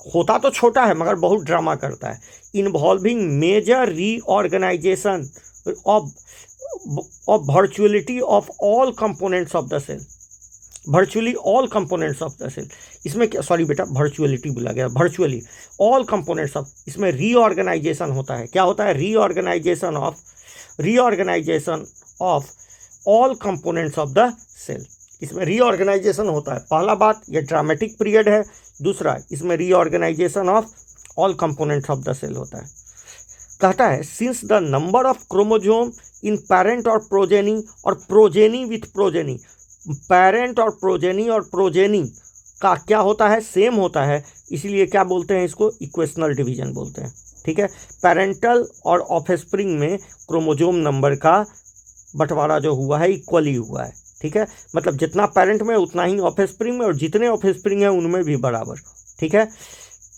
होता तो छोटा है मगर बहुत ड्रामा करता है। Involving major reorganisation of virtuality of all components of the cell, virtually all components of the cell. इसमें क्या, सॉरी बेटा वर्चुअलिटी बोला गया, वर्चुअली ऑल कंपोनेंट्स ऑफ, इसमें रीऑर्गेनाइजेशन होता है। क्या होता है? Reorganisation of all components of the cell, इसमें रीऑर्गेनाइजेशन होता है। पहला बात ये ड्रामेटिक पीरियड है, दूसरा इसमें reorganisation of all components of the cell होता है। कहता है since the number of chromosome in parent और प्रोजेनी और प्रोजेनी विथ प्रोजेनी, पेरेंट और प्रोजेनी का क्या होता है, सेम होता है, इसलिए क्या बोलते हैं इसको, इक्वेशनल डिवीजन बोलते हैं, ठीक है। पेरेंटल और ऑफस्प्रिंग में क्रोमोजोम नंबर का बंटवारा जो हुआ है इक्वली हुआ है, ठीक है, मतलब जितना पेरेंट में उतना ही ऑफस्प्रिंग में, और जितने ऑफस्प्रिंग है उनमें भी बराबर, ठीक है।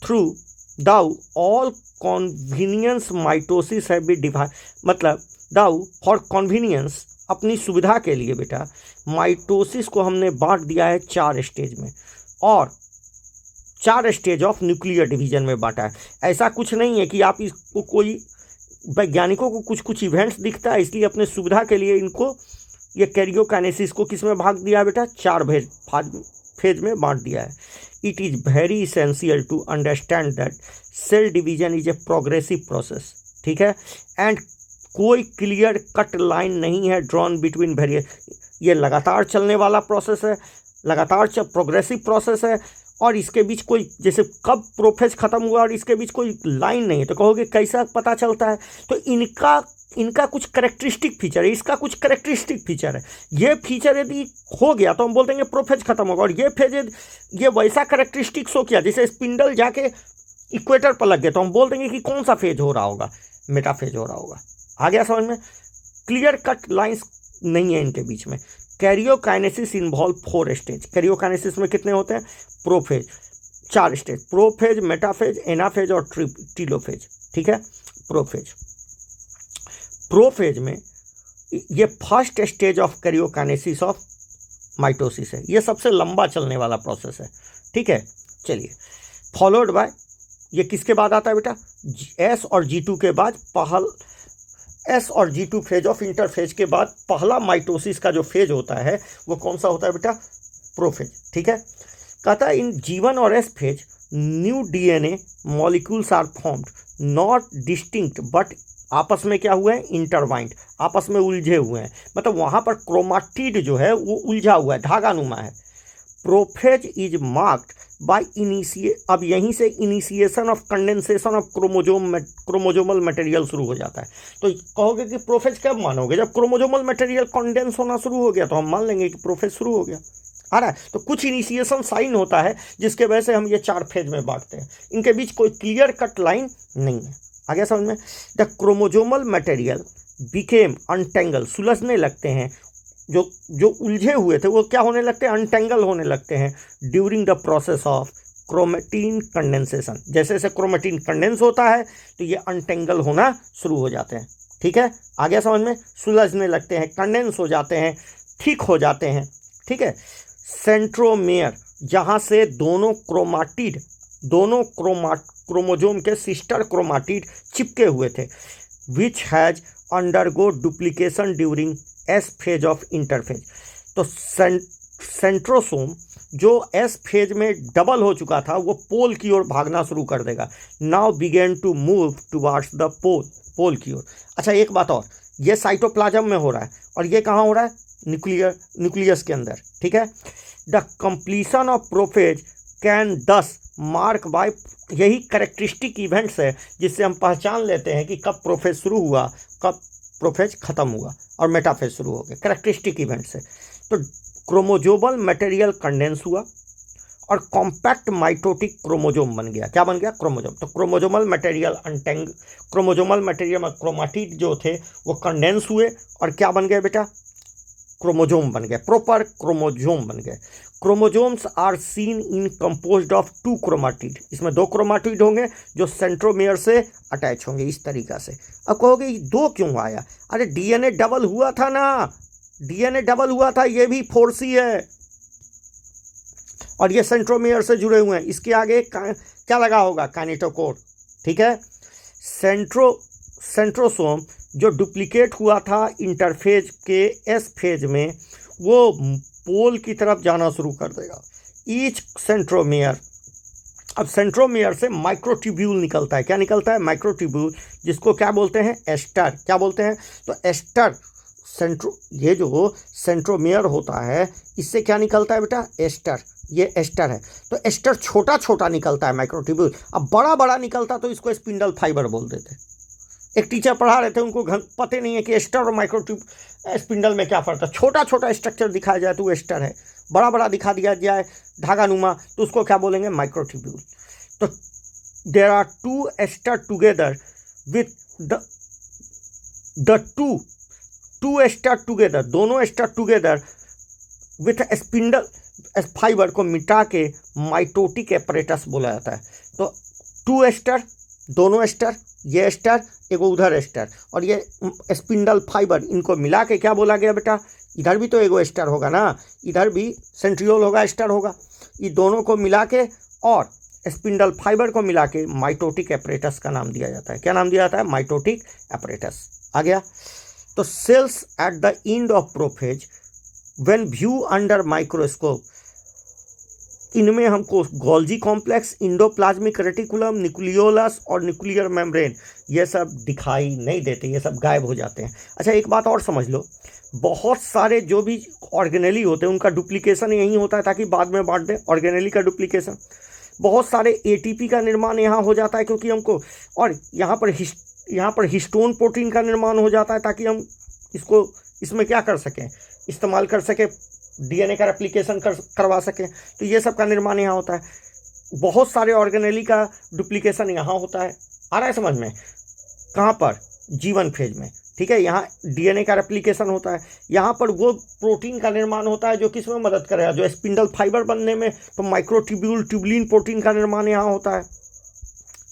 थ्रू दाउ ऑल कॉन्वीनियंस माइटोसिस है बी डिवाइड, मतलब दाउ फॉर कॉन्वीनियंस, अपनी सुविधा के लिए बेटा माइटोसिस को हमने बांट दिया है 4 स्टेज में, और 4 स्टेज ऑफ न्यूक्लियर डिवीजन में बांटा है। ऐसा कुछ नहीं है कि आप इसको, कोई वैज्ञानिकों को कुछ इवेंट्स दिखता है इसलिए अपने सुविधा के लिए इनको, ये कैरियोकाइनेसिस को किस में भाग दिया है बेटा, 4 फेज में बांट दिया है। It is very essential to understand that cell division is a progressive process, ठीक है, एंड कोई क्लियर कट लाइन नहीं है ड्रॉन बिटवीन वेरियस, ये लगातार चलने वाला प्रोसेस है, लगातार प्रोग्रेसिव प्रोसेस है, और इसके बीच कोई, जैसे कब प्रोफेज खत्म हुआ और इसके बीच कोई लाइन नहीं है, तो कहोगे कैसा पता चलता है? तो इनका कुछ करेक्टरिस्टिक फीचर है, इसका कुछ करेक्टरिस्टिक फीचर है। ये फीचर यदि हो गया तो हम बोल देंगे प्रोफेज खत्म होगा, और ये फेज ये वैसा करेक्टरिस्टिक शो किया जैसे स्पिंडल जाके इक्वेटर पर लग गया, तो हम बोल देंगे कि कौन सा फेज हो रहा होगा, मेटाफेज हो रहा होगा। आ गया समझ में? क्लियर कट लाइंस नहीं है इनके बीच में। Karyokinesis involve 4 stage. कैरियोकाइनेसिस में कितने होते हैं? Prophase 4 stage, prophase, metaphase, anaphase और टीलोफेज, ठीक है। प्रोफेज में ये first stage of karyokinesis of mitosis है, ये सबसे लंबा चलने वाला प्रोसेस है, ठीक है। चलिए, फॉलोड बाय, ये किसके बाद आता है बेटा? S और G2 के बाद, S और G2 फेज ऑफ इंटरफेज के बाद पहला माइटोसिस का जो फेज होता है वो कौन सा होता है बेटा? प्रोफेज, ठीक है। कहता है इन G1 और S phase new DNA molecules are formed, not distinct but आपस में क्या हुए हैं, इंटरवाइंड, आपस में उलझे हुए हैं, मतलब वहाँ पर क्रोमाटिड जो है वो उलझा हुआ है, धागानुमा है। प्रोफेज इज मार्क्ड बाय अब यहीं से initiation of condensation of chromosomal material शुरू हो जाता है। तो कहोगे कि प्रोफेज कब मानोगे, जब क्रोमोजोमल मटेरियल कंडेंस होना शुरू हो गया तो हम मान लेंगे कि प्रोफेज शुरू हो गया। आ रहा है, तो कुछ इनिशिएशन साइन होता है जिसके वजह से हम ये 4 फेज में बांटते हैं, इनके बीच कोई क्लियर कट लाइन नहीं है। आगे समझ में, the chromosomal material became untangle, सुलझने लगते हैं, जो उलझे हुए थे वो क्या होने लगते हैं, अनटेंगल होने लगते हैं during the process of chromatin condensation. जैसे जैसे क्रोमेटिन कंडेंस होता है तो ये अनटेंगल होना शुरू हो जाते हैं। ठीक है, आगे समझ में, सुलझने लगते हैं, कंडेंस हो जाते हैं, थिक हो जाते हैं। ठीक है, सेंट्रोमेयर, जहाँ से दोनों क्रोमोजोम के सिस्टर क्रोमाटिड चिपके हुए थे, which has undergo duplication during S phase of interphase. तो सेंट्रोसोम जो एस फेज में डबल हो चुका था वो पोल की ओर भागना शुरू कर देगा। Now begin to move towards the pole की ओर। अच्छा, एक बात और, ये साइटोप्लाज्म में हो रहा है और ये कहाँ हो रहा है, न्यूक्लियस के अंदर। ठीक है, the completion of prophase can दस मार्क बाय, यही करेक्टरिस्टिक इवेंट्स है जिससे हम पहचान लेते हैं कि कब प्रोफेज शुरू हुआ, कब प्रोफेज खत्म हुआ और मेटाफेज शुरू हो गया, करेक्टरिस्टिक इवेंट्स है। तो क्रोमोजोमल मटेरियल कंडेंस हुआ और कॉम्पैक्ट माइटोटिक क्रोमोजोम बन गया। क्या बन गया, क्रोमोजोम। तो क्रोमोजोमल मटेरियल क्रोमोजोमल मटेरियल में क्रोमाटिड जो थे वो कंडेंस हुए और क्या बन गए बेटा, क्रोमोजोम बन गए, प्रॉपर क्रोमोजोम बन गए। Chromosomes are seen in composed of 2 chromatid, इसमें 2 क्रोमाटिड होंगे जो सेंट्रोमेयर से अटैच होंगे इस तरीका से। अब कहोगे ये 2 क्यों आया, अरे डीएनए डबल हुआ था ना, डीएनए डबल हुआ था, ये भी 4C है और ये सेंट्रोमेयर से जुड़े हुए हैं। इसके आगे क्या लगा होगा, काइनेटोकोर। ठीक है, सेंट्रोसोम जो डुप्लीकेट हुआ था इंटरफेज के एस फेज में, वो पोल की तरफ जाना शुरू कर देगा। ईच सेंट्रोमेयर, अब सेंट्रोमेयर से माइक्रोट्यूब्यूल निकलता है। क्या निकलता है, माइक्रोट्यूब्यूल, जिसको क्या बोलते हैं, एस्टर। क्या बोलते हैं, तो एस्टर ये जो सेंट्रोमेयर होता है इससे क्या निकलता है बेटा, एस्टर। ये एस्टर है, तो एस्टर छोटा छोटा निकलता है माइक्रोट्यूब्यूल। अब बड़ा बड़ा निकलता तो इसको स्पिंडल फाइबर बोल देते। एक टीचर पढ़ा रहे थे, उनको पता नहीं है कि एस्टर और माइक्रोट्यूब स्पिंडल में क्या फर्क है। छोटा छोटा स्ट्रक्चर दिखाया जाए तो वो एस्टर है, बड़ा बड़ा दिखा दिया जाए धागानुमा तो उसको क्या बोलेंगे, माइक्रोट्यूब्यूल। तो there are 2 aster together with the two aster together, दोनों aster together with spindle fibre को मिटा के माइटोटिक एपरेटस बोला जाता है। तो 2 एस्टर, दोनों एस्टर, ये एस्टर एगो उधर एस्टर और ये स्पिंडल फाइबर, इनको मिला के क्या बोला गया बेटा, इधर भी तो एगो एस्टर होगा ना, इधर भी सेंट्रियोल होगा, एस्टर होगा। ये दोनों को मिला के और स्पिंडल फाइबर को मिला के माइटोटिक एपरेटस का नाम दिया जाता है। क्या नाम दिया जाता है, माइटोटिक एपरेटस। आ गया। तो cells at the end of prophase when view under microscope, इनमें हमको Golgi complex, endoplasmic reticulum, nucleolus और न्यूक्लियर मेम्ब्रेन ये सब दिखाई नहीं देते, ये सब गायब हो जाते हैं। अच्छा, एक बात और समझ लो, बहुत सारे जो भी ऑर्गेनेली होते हैं उनका डुप्लीकेशन यही होता है ताकि बाद में बांट दें, ऑर्गेनेली का डुप्लीकेशन। बहुत सारे एटीपी का निर्माण यहाँ हो जाता है क्योंकि हमको, और यहाँ पर हिस्टोन प्रोटीन का निर्माण हो जाता है ताकि हम इसमें क्या कर सकें, इस्तेमाल कर सकें, डीएनए का रेप्लिकेशन करवा सकें। तो ये सब का निर्माण यहाँ होता है। बहुत सारे ऑर्गेनेली का डुप्लीकेशन यहाँ होता है। आ रहा है समझ में, कहाँ पर, जीवन फेज में। ठीक है, यहाँ डीएनए का रेप्लिकेशन होता है, यहाँ पर वो प्रोटीन का निर्माण होता है जो किस में मदद करेगा, जो स्पिंडल फाइबर बनने में। तो माइक्रोट्यूब्यूल, ट्यूबलिन प्रोटीन का निर्माण यहाँ होता है,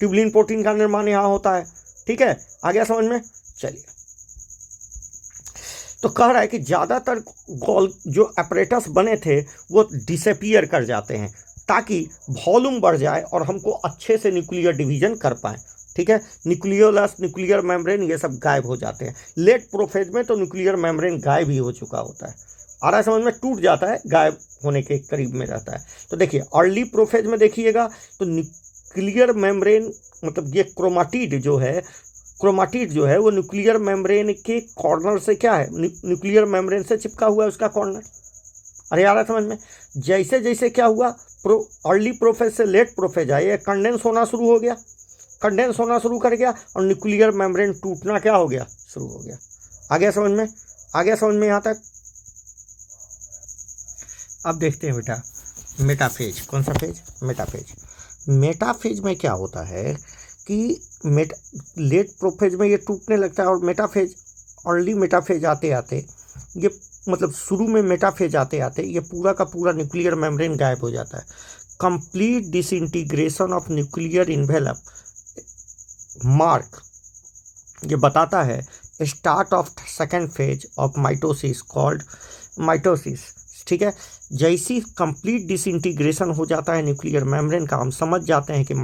ट्यूबलिन प्रोटीन का निर्माण यहाँ होता है। ठीक है, आ गया समझ में। चलिए, तो कह रहा है कि ज़्यादातर जो अपरेटस बने थे वो डिसअपीयर कर जाते हैं ताकि वॉल्यूम बढ़ जाए और हमको अच्छे से न्यूक्लियर डिवीजन कर पाएँ। ठीक है, न्यूक्लियोलस, न्यूक्लियर मेम्ब्रेन ये सब गायब हो जाते हैं। लेट प्रोफेज में तो न्यूक्लियर मेम्ब्रेन गायब ही हो चुका होता है। आ रहा है समझ में, टूट जाता है, गायब होने के करीब में रहता है। तो देखिए, अर्ली प्रोफेज में देखिएगा तो न्यूक्लियर मेम्ब्रेन, मतलब ये क्रोमाटिड जो है, क्रोमाटिड जो है वो न्यूक्लियर मेम्ब्रेन के कॉर्नर से क्या है, न्यूक्लियर मेम्ब्रेन से चिपका हुआ है उसका कॉर्नर। अरे आ रहा समझ में? जैसे जैसे क्या हुआ, अर्ली प्रोफेज से लेट प्रोफेज आए, कंडेंस होना शुरू हो गया, कंडेंस होना शुरू कर गया और न्यूक्लियर मेम्ब्रेन टूटना क्या हो गया, शुरू हो गया। आ गया समझ में? आ गया समझ में यहाँ तक? अब देखते हैं बेटा मेटाफेज। कौन सा फेज? मेटाफेज। मेटाफेज में क्या होता है कि लेट प्रोफेज में ये टूटने लगता है और मेटाफेज, अर्ली मेटाफेज आते आते ये मतलब शुरू में मेटाफेज आते आते ये पूरा का पूरा न्यूक्लियर मेम्ब्रेन गायब हो जाता है। Complete disintegration of nuclear envelope mark ये बताता है start of second phase of mitosis called mitosis. ठीक है, जैसी कंप्लीट डिसइंटीग्रेशन हो जाता है न्यूक्लियर मेम्ब्रेन का, हम समझ जाते हैं कि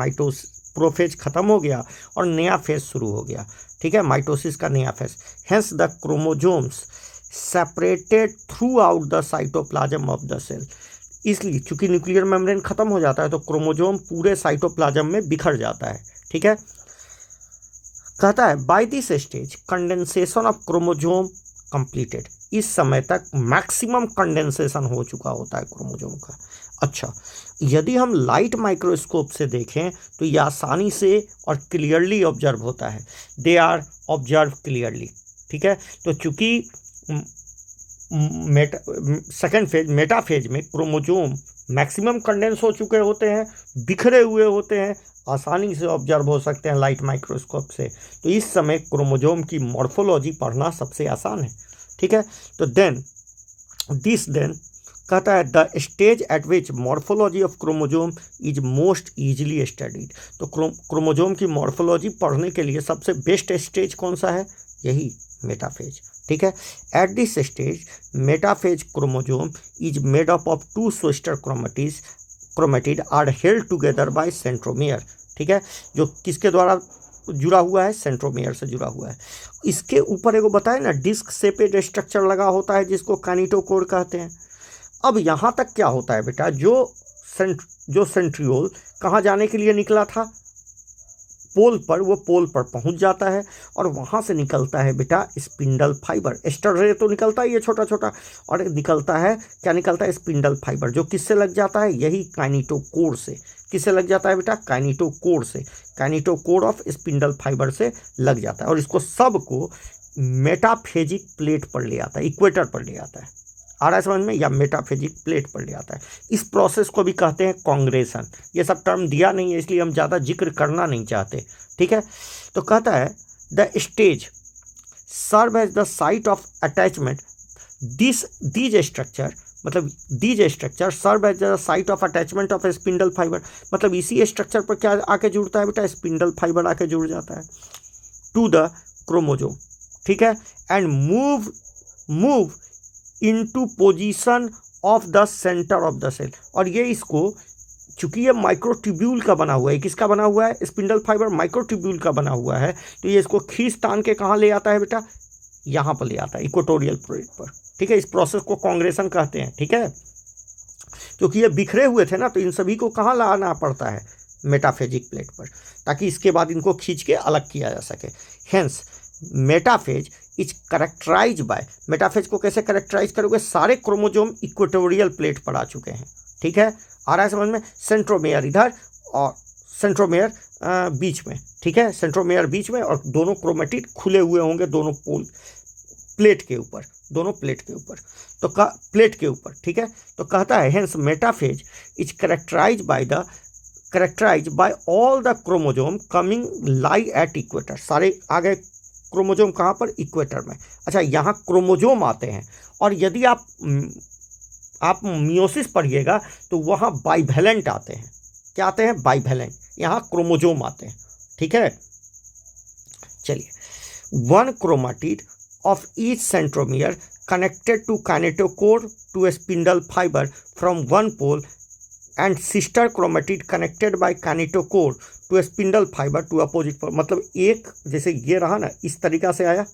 प्रोफेज खत्म हो गया और नया फेज शुरू हो गया। ठीक है, माइटोसिस का नया phase. Hence the chromosomes separated throughout the cytoplasm of the cell. इसलिए चूंकि न्यूक्लियर मेम्ब्रेन खत्म हो जाता है तो क्रोमोजोम पूरे साइटोप्लाज्म में बिखर जाता है। ठीक है, कहता है by this stage condensation of chromosome completed. इस समय तक मैक्सिमम कंडेंसेशन हो चुका होता है क्रोमोजोम का। अच्छा, यदि हम लाइट माइक्रोस्कोप से देखें तो यह आसानी से और क्लियरली ऑब्जर्व होता है। They are observe clearly. ठीक है, तो चूंकि सेकेंड फेज मेटाफेज में क्रोमोजोम मैक्सिमम कंडेंस हो चुके होते हैं, बिखरे हुए होते हैं, आसानी से ऑब्जर्व हो सकते हैं लाइट माइक्रोस्कोप से। तो इस समय क्रोमोजोम की मॉर्फोलॉजी पढ़ना सबसे आसान है। ठीक है, तो देन कहता है the stage at which morphology of chromosome is most easily studied. तो क्रोमोजोम की मॉर्फोलॉजी पढ़ने के लिए सबसे बेस्ट स्टेज कौन सा है? यही मेटाफेज। ठीक है, at this stage metaphase chromosome is made up of two sister chromatid are held together by centromere. ठीक है, जो किसके द्वारा जुड़ा हुआ है? सेंट्रोमियर से जुड़ा हुआ है। इसके ऊपर एगो बताए ना डिस्क शेपेड स्ट्रक्चर लगा होता है जिसको काइनेटोकोर कहते हैं। अब यहाँ तक क्या होता है बेटा, जो सेंट्रियोल कहाँ जाने के लिए निकला था? पोल पर, वो पोल पर पहुंच जाता है और वहाँ से निकलता है बेटा स्पिंडल फाइबर। एस्टर रे तो निकलता है ये छोटा छोटा, और निकलता है क्या? निकलता है स्पिंडल फाइबर, जो किससे लग जाता है? यही काइनेटोकोर से। किससे लग जाता है बेटा? काइनेटोकोर से। काइनेटोकोर ऑफ स्पिंडल फाइबर से लग जाता है और इसको सबको मेटाफेजिक प्लेट पर ले आता है, इक्वेटर पर ले आता है। आ रहा है समझ में? या मेटाफेजिक प्लेट पर ले आता है। इस प्रोसेस को भी कहते हैं कांग्रेशन। ये सब टर्म दिया नहीं है इसलिए हम ज़्यादा जिक्र करना नहीं चाहते। ठीक है, तो कहता है the stage serve as the site of attachment these structure, मतलब these structure serve as the site of attachment of spindle fibre. मतलब इसी स्ट्रक्चर पर क्या आके जुड़ता है बेटा? स्पिंडल फाइबर आके जुड़ जाता है टू द क्रोमोजोम। ठीक है, and move into position of the centre of the cell. और ये इसको, चूंकि ये माइक्रोट्यूब्यूल का बना हुआ है, किसका बना हुआ है? स्पिंडल फाइबर माइक्रोट्यूब्यूल का बना हुआ है, तो ये इसको खींच तान के कहाँ ले आता है बेटा? यहाँ पर ले आता है, इक्वेटोरियल प्लेट पर। ठीक है, इस प्रोसेस को कांग्रेशन कहते हैं। ठीक है, क्योंकि ये बिखरे हुए थे ना, तो इन सभी को कहाँ लाना पड़ता है? मेटाफेजिक प्लेट पर, ताकि इसके बाद इनको खींच के अलग किया जा सके। Hence metaphase is characterise by, metaphase को कैसे करेक्टराइज करोगे? सारे क्रोमोजोम इक्वेटोरियल प्लेट पर आ चुके हैं। ठीक है, आ रहा है समझ में? सेंट्रोमेयर इधर और सेंट्रोमेयर बीच में। ठीक है, सेंट्रोमेयर बीच में और दोनों क्रोमेटिड खुले हुए होंगे दोनों पोल प्लेट के ऊपर, दोनों प्लेट के ऊपर, तो प्लेट के ऊपर। ठीक है, तो कहता है hence metaphase is characterise by all the chromosome coming lie at equator. सारे आ गए क्रोमोजोम कहाँ पर? इक्वेटर में। अच्छा, यहाँ क्रोमोजोम आते हैं और यदि आप मियोसिस पढ़िएगा तो वहाँ बाइवेलेंट आते हैं। क्या आते हैं? बाइवेलेंट। यहाँ क्रोमोजोम आते हैं। ठीक है, चलिए, one chromatid of each centromere connected to kinetochore to a spindle fiber from one pole and sister chromatid connected by kinetochore to a spindle fiber to opposite pole। मतलब एक, जैसे ये रहा ना, इस तरीका से आया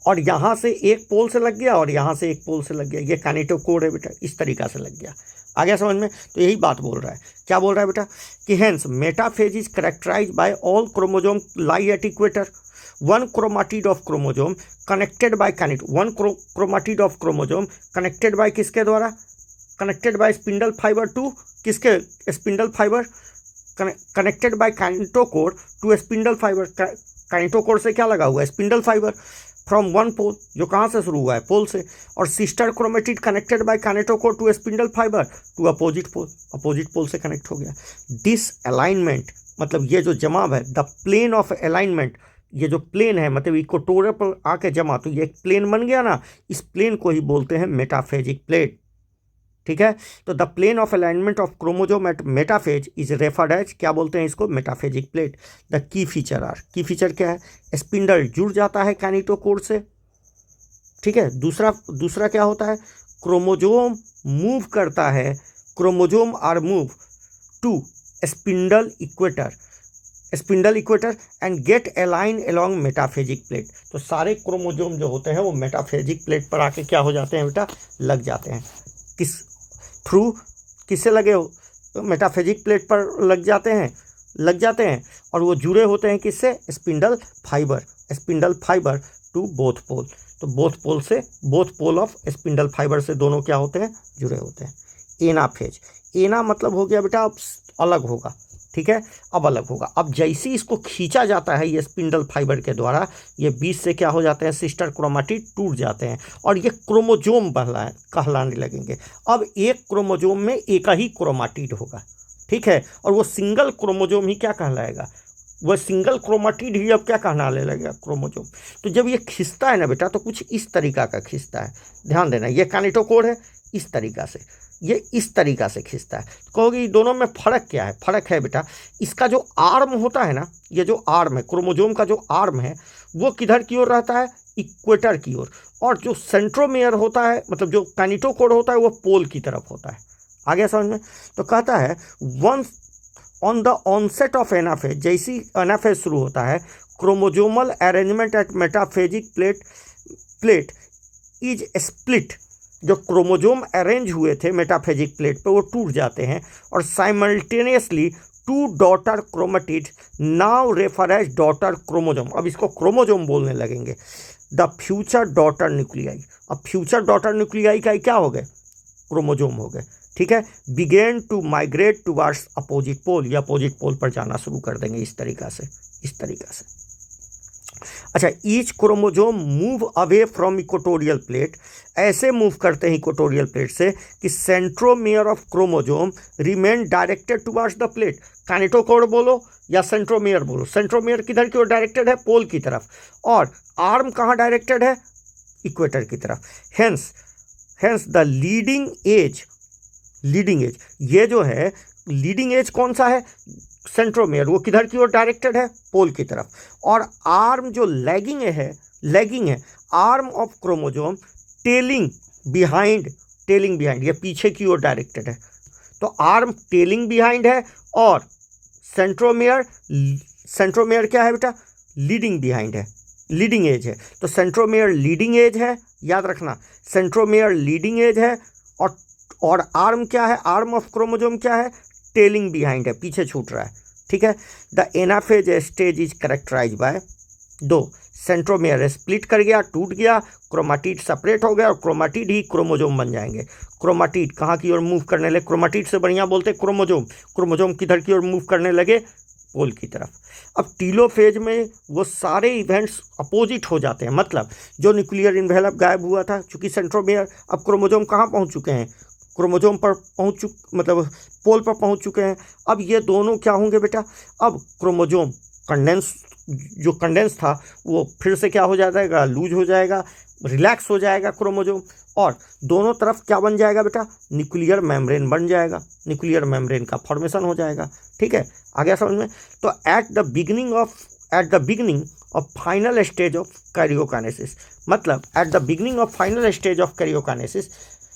और यहाँ से एक पोल से लग गया और यहाँ से एक पोल से लग गया, ये काइनेटोकोर है बेटा, इस तरीक़ा से लग गया। आ गया समझ में? तो यही बात बोल रहा है, क्या बोल रहा है बेटा कि hence metaphase is characterise by all chromosome lie at equator, one chromatid of chromosome connected by one chromatid of chromosome connected by किसके द्वारा, connected by spindle fibre to किसके, spindle fibre, connected by kinetochore to spindle fibre, kinetochore से क्या लगा हुआ है, spindle fibre, from one pole, जो कहाँ से शुरू हुआ है, पोल से, और sister chromatid connected by kinetochore to spindle fibre to opposite pole, opposite pole से कनेक्ट हो गया। दिस अलाइनमेंट मतलब ये जो जमाव है, द प्लेन ऑफ अलाइनमेंट, ये जो प्लेन है मतलब इक्वेटोरियल पर आके जमा, तो ये एक प्लेन बन गया ना, इस प्लेन को ही बोलते हैं मेटाफेजिक प्लेट। ठीक है, तो the plane of alignment of chromosome at metaphase is referred as, क्या बोलते हैं इसको, metaphasic plate. The key feature are, key feature क्या है, स्पिंडल जुड़ जाता है काइनेटोकोर से। ठीक है, दूसरा क्या होता है, क्रोमोजोम मूव करता है, chromosome are move to spindle equator and get align along metaphasic plate. तो सारे क्रोमोजोम जो होते हैं वो मेटाफेजिक प्लेट पर आके क्या हो जाते हैं बेटा, लग जाते हैं। थ्रू किससे लगे हो, मेटाफेजिक प्लेट पर लग जाते हैं और वो जुड़े होते हैं किससे, spindle fibre to both pole. तो both pole of spindle fibre से दोनों क्या होते हैं, जुड़े होते हैं। एनाफेज, एना मतलब हो गया बेटा अब अलग होगा। ठीक है, अब अलग होगा। अब जैसे इसको खींचा जाता है ये स्पिंडल फाइबर के द्वारा, ये बीच से क्या हो जाते हैं, सिस्टर क्रोमाटिड टूट जाते हैं और ये क्रोमोजोम कहलाने लगेंगे। अब एक क्रोमोजोम में एक ही क्रोमाटिड होगा। ठीक है, और वो सिंगल क्रोमोजोम ही क्या कहलाएगा, वह सिंगल क्रोमाटिड ही अब क्या कहलाने लगेगा, क्रोमोजोम। तो जब ये खिंचता है ना बेटा, तो कुछ इस तरीका का खिंचता है, ध्यान देना। ये काइनेटोकोर है, इस तरीका से, ये इस तरीका से खींचता है। कहोगे दोनों में फ़र्क क्या है, फ़र्क है बेटा, इसका जो आर्म होता है ना, ये जो आर्म है, क्रोमोजोम का जो आर्म है वो किधर की ओर रहता है, इक्वेटर की ओर, और जो सेंट्रोमियर होता है मतलब जो काइनेटोकोर होता है वो पोल की तरफ होता है। आ गया समझ में? तो कहता है once on the onset of anaphase, जैसी एनाफेज शुरू होता है, chromosomal arrangement at metaphasic plate is split, जो क्रोमोजोम अरेंज हुए थे मेटाफेजिक प्लेट पे वो टूट जाते हैं, और simultaneously two daughter chromatid now refer as daughter chromosome. अब इसको क्रोमोजोम बोलने लगेंगे। द फ्यूचर डॉटर न्यूक्लियाई, अब फ्यूचर डॉटर न्यूक्लियाई का क्या हो गए, क्रोमोजोम हो गए। ठीक है, begin to migrate towards opposite pole, या अपोजिट पोल पर जाना शुरू कर देंगे इस तरीका से। अच्छा, each chromosome move away from equatorial plate, ऐसे मूव करते हैं इक्वेटोरियल प्लेट से कि centromere of chromosome remain directed towards the plate. Kinetochore बोलो या सेंट्रोमियर बोलो, सेंट्रोमियर किधर की ओर डायरेक्टेड है, पोल की तरफ, और आर्म कहाँ डायरेक्टेड है, इक्वेटर की तरफ। हेंस द लीडिंग एज, ये जो है लीडिंग एज कौन सा है, सेंट्रोमियर, वो किधर की ओर डायरेक्टेड है, पोल की तरफ, और आर्म जो लैगिंग है arm of chromosome telling behind, ये पीछे की ओर डायरेक्टेड है। तो आर्म टेलिंग बिहाइंड है और सेंट्रोमियर क्या है बेटा, लीडिंग बिहाइंड है, लीडिंग एज है। तो सेंट्रोमियर लीडिंग एज है, याद रखना, सेंट्रोमियर लीडिंग एज है, और आर्म क्या है, आर्म ऑफ क्रोमोजोम क्या है, टेलिंग बिहाइंड है, पीछे छूट रहा है। ठीक है, the anaphase stage is characterise by दो, सेंट्रोमियर स्प्लिट कर गया, टूट गया, क्रोमाटिड सेपरेट हो गया, और क्रोमाटिड ही क्रोमोजोम बन जाएंगे। क्रोमाटिड कहाँ की ओर मूव करने लगे, क्रोमाटिड से बढ़िया बोलते क्रोमोजोम किधर की ओर मूव करने लगे, पोल की तरफ। अब टीलोफेज में वो सारे इवेंट्स अपोजिट हो जाते हैं, मतलब जो न्यूक्लियर इन्वेलप गायब हुआ था, चूंकि सेंट्रोमियर, अब क्रोमोजोम कहाँ पहुँच चुके हैं, क्रोमोजोम पर मतलब पोल पर पहुंच चुके हैं। अब ये दोनों क्या होंगे बेटा, अब क्रोमोजोम कंडेंस था वो फिर से क्या हो जाएगा, लूज हो जाएगा, रिलैक्स हो जाएगा क्रोमोजोम, और दोनों तरफ क्या बन जाएगा बेटा, न्यूक्लियर मेम्ब्रेन बन जाएगा, न्यूक्लियर मेम्ब्रेन का फॉर्मेशन हो जाएगा। ठीक है, आ गया समझ में? तो at the beginning of final stage of karyokinesis, मतलब at the beginning of final stage of karyokinesis,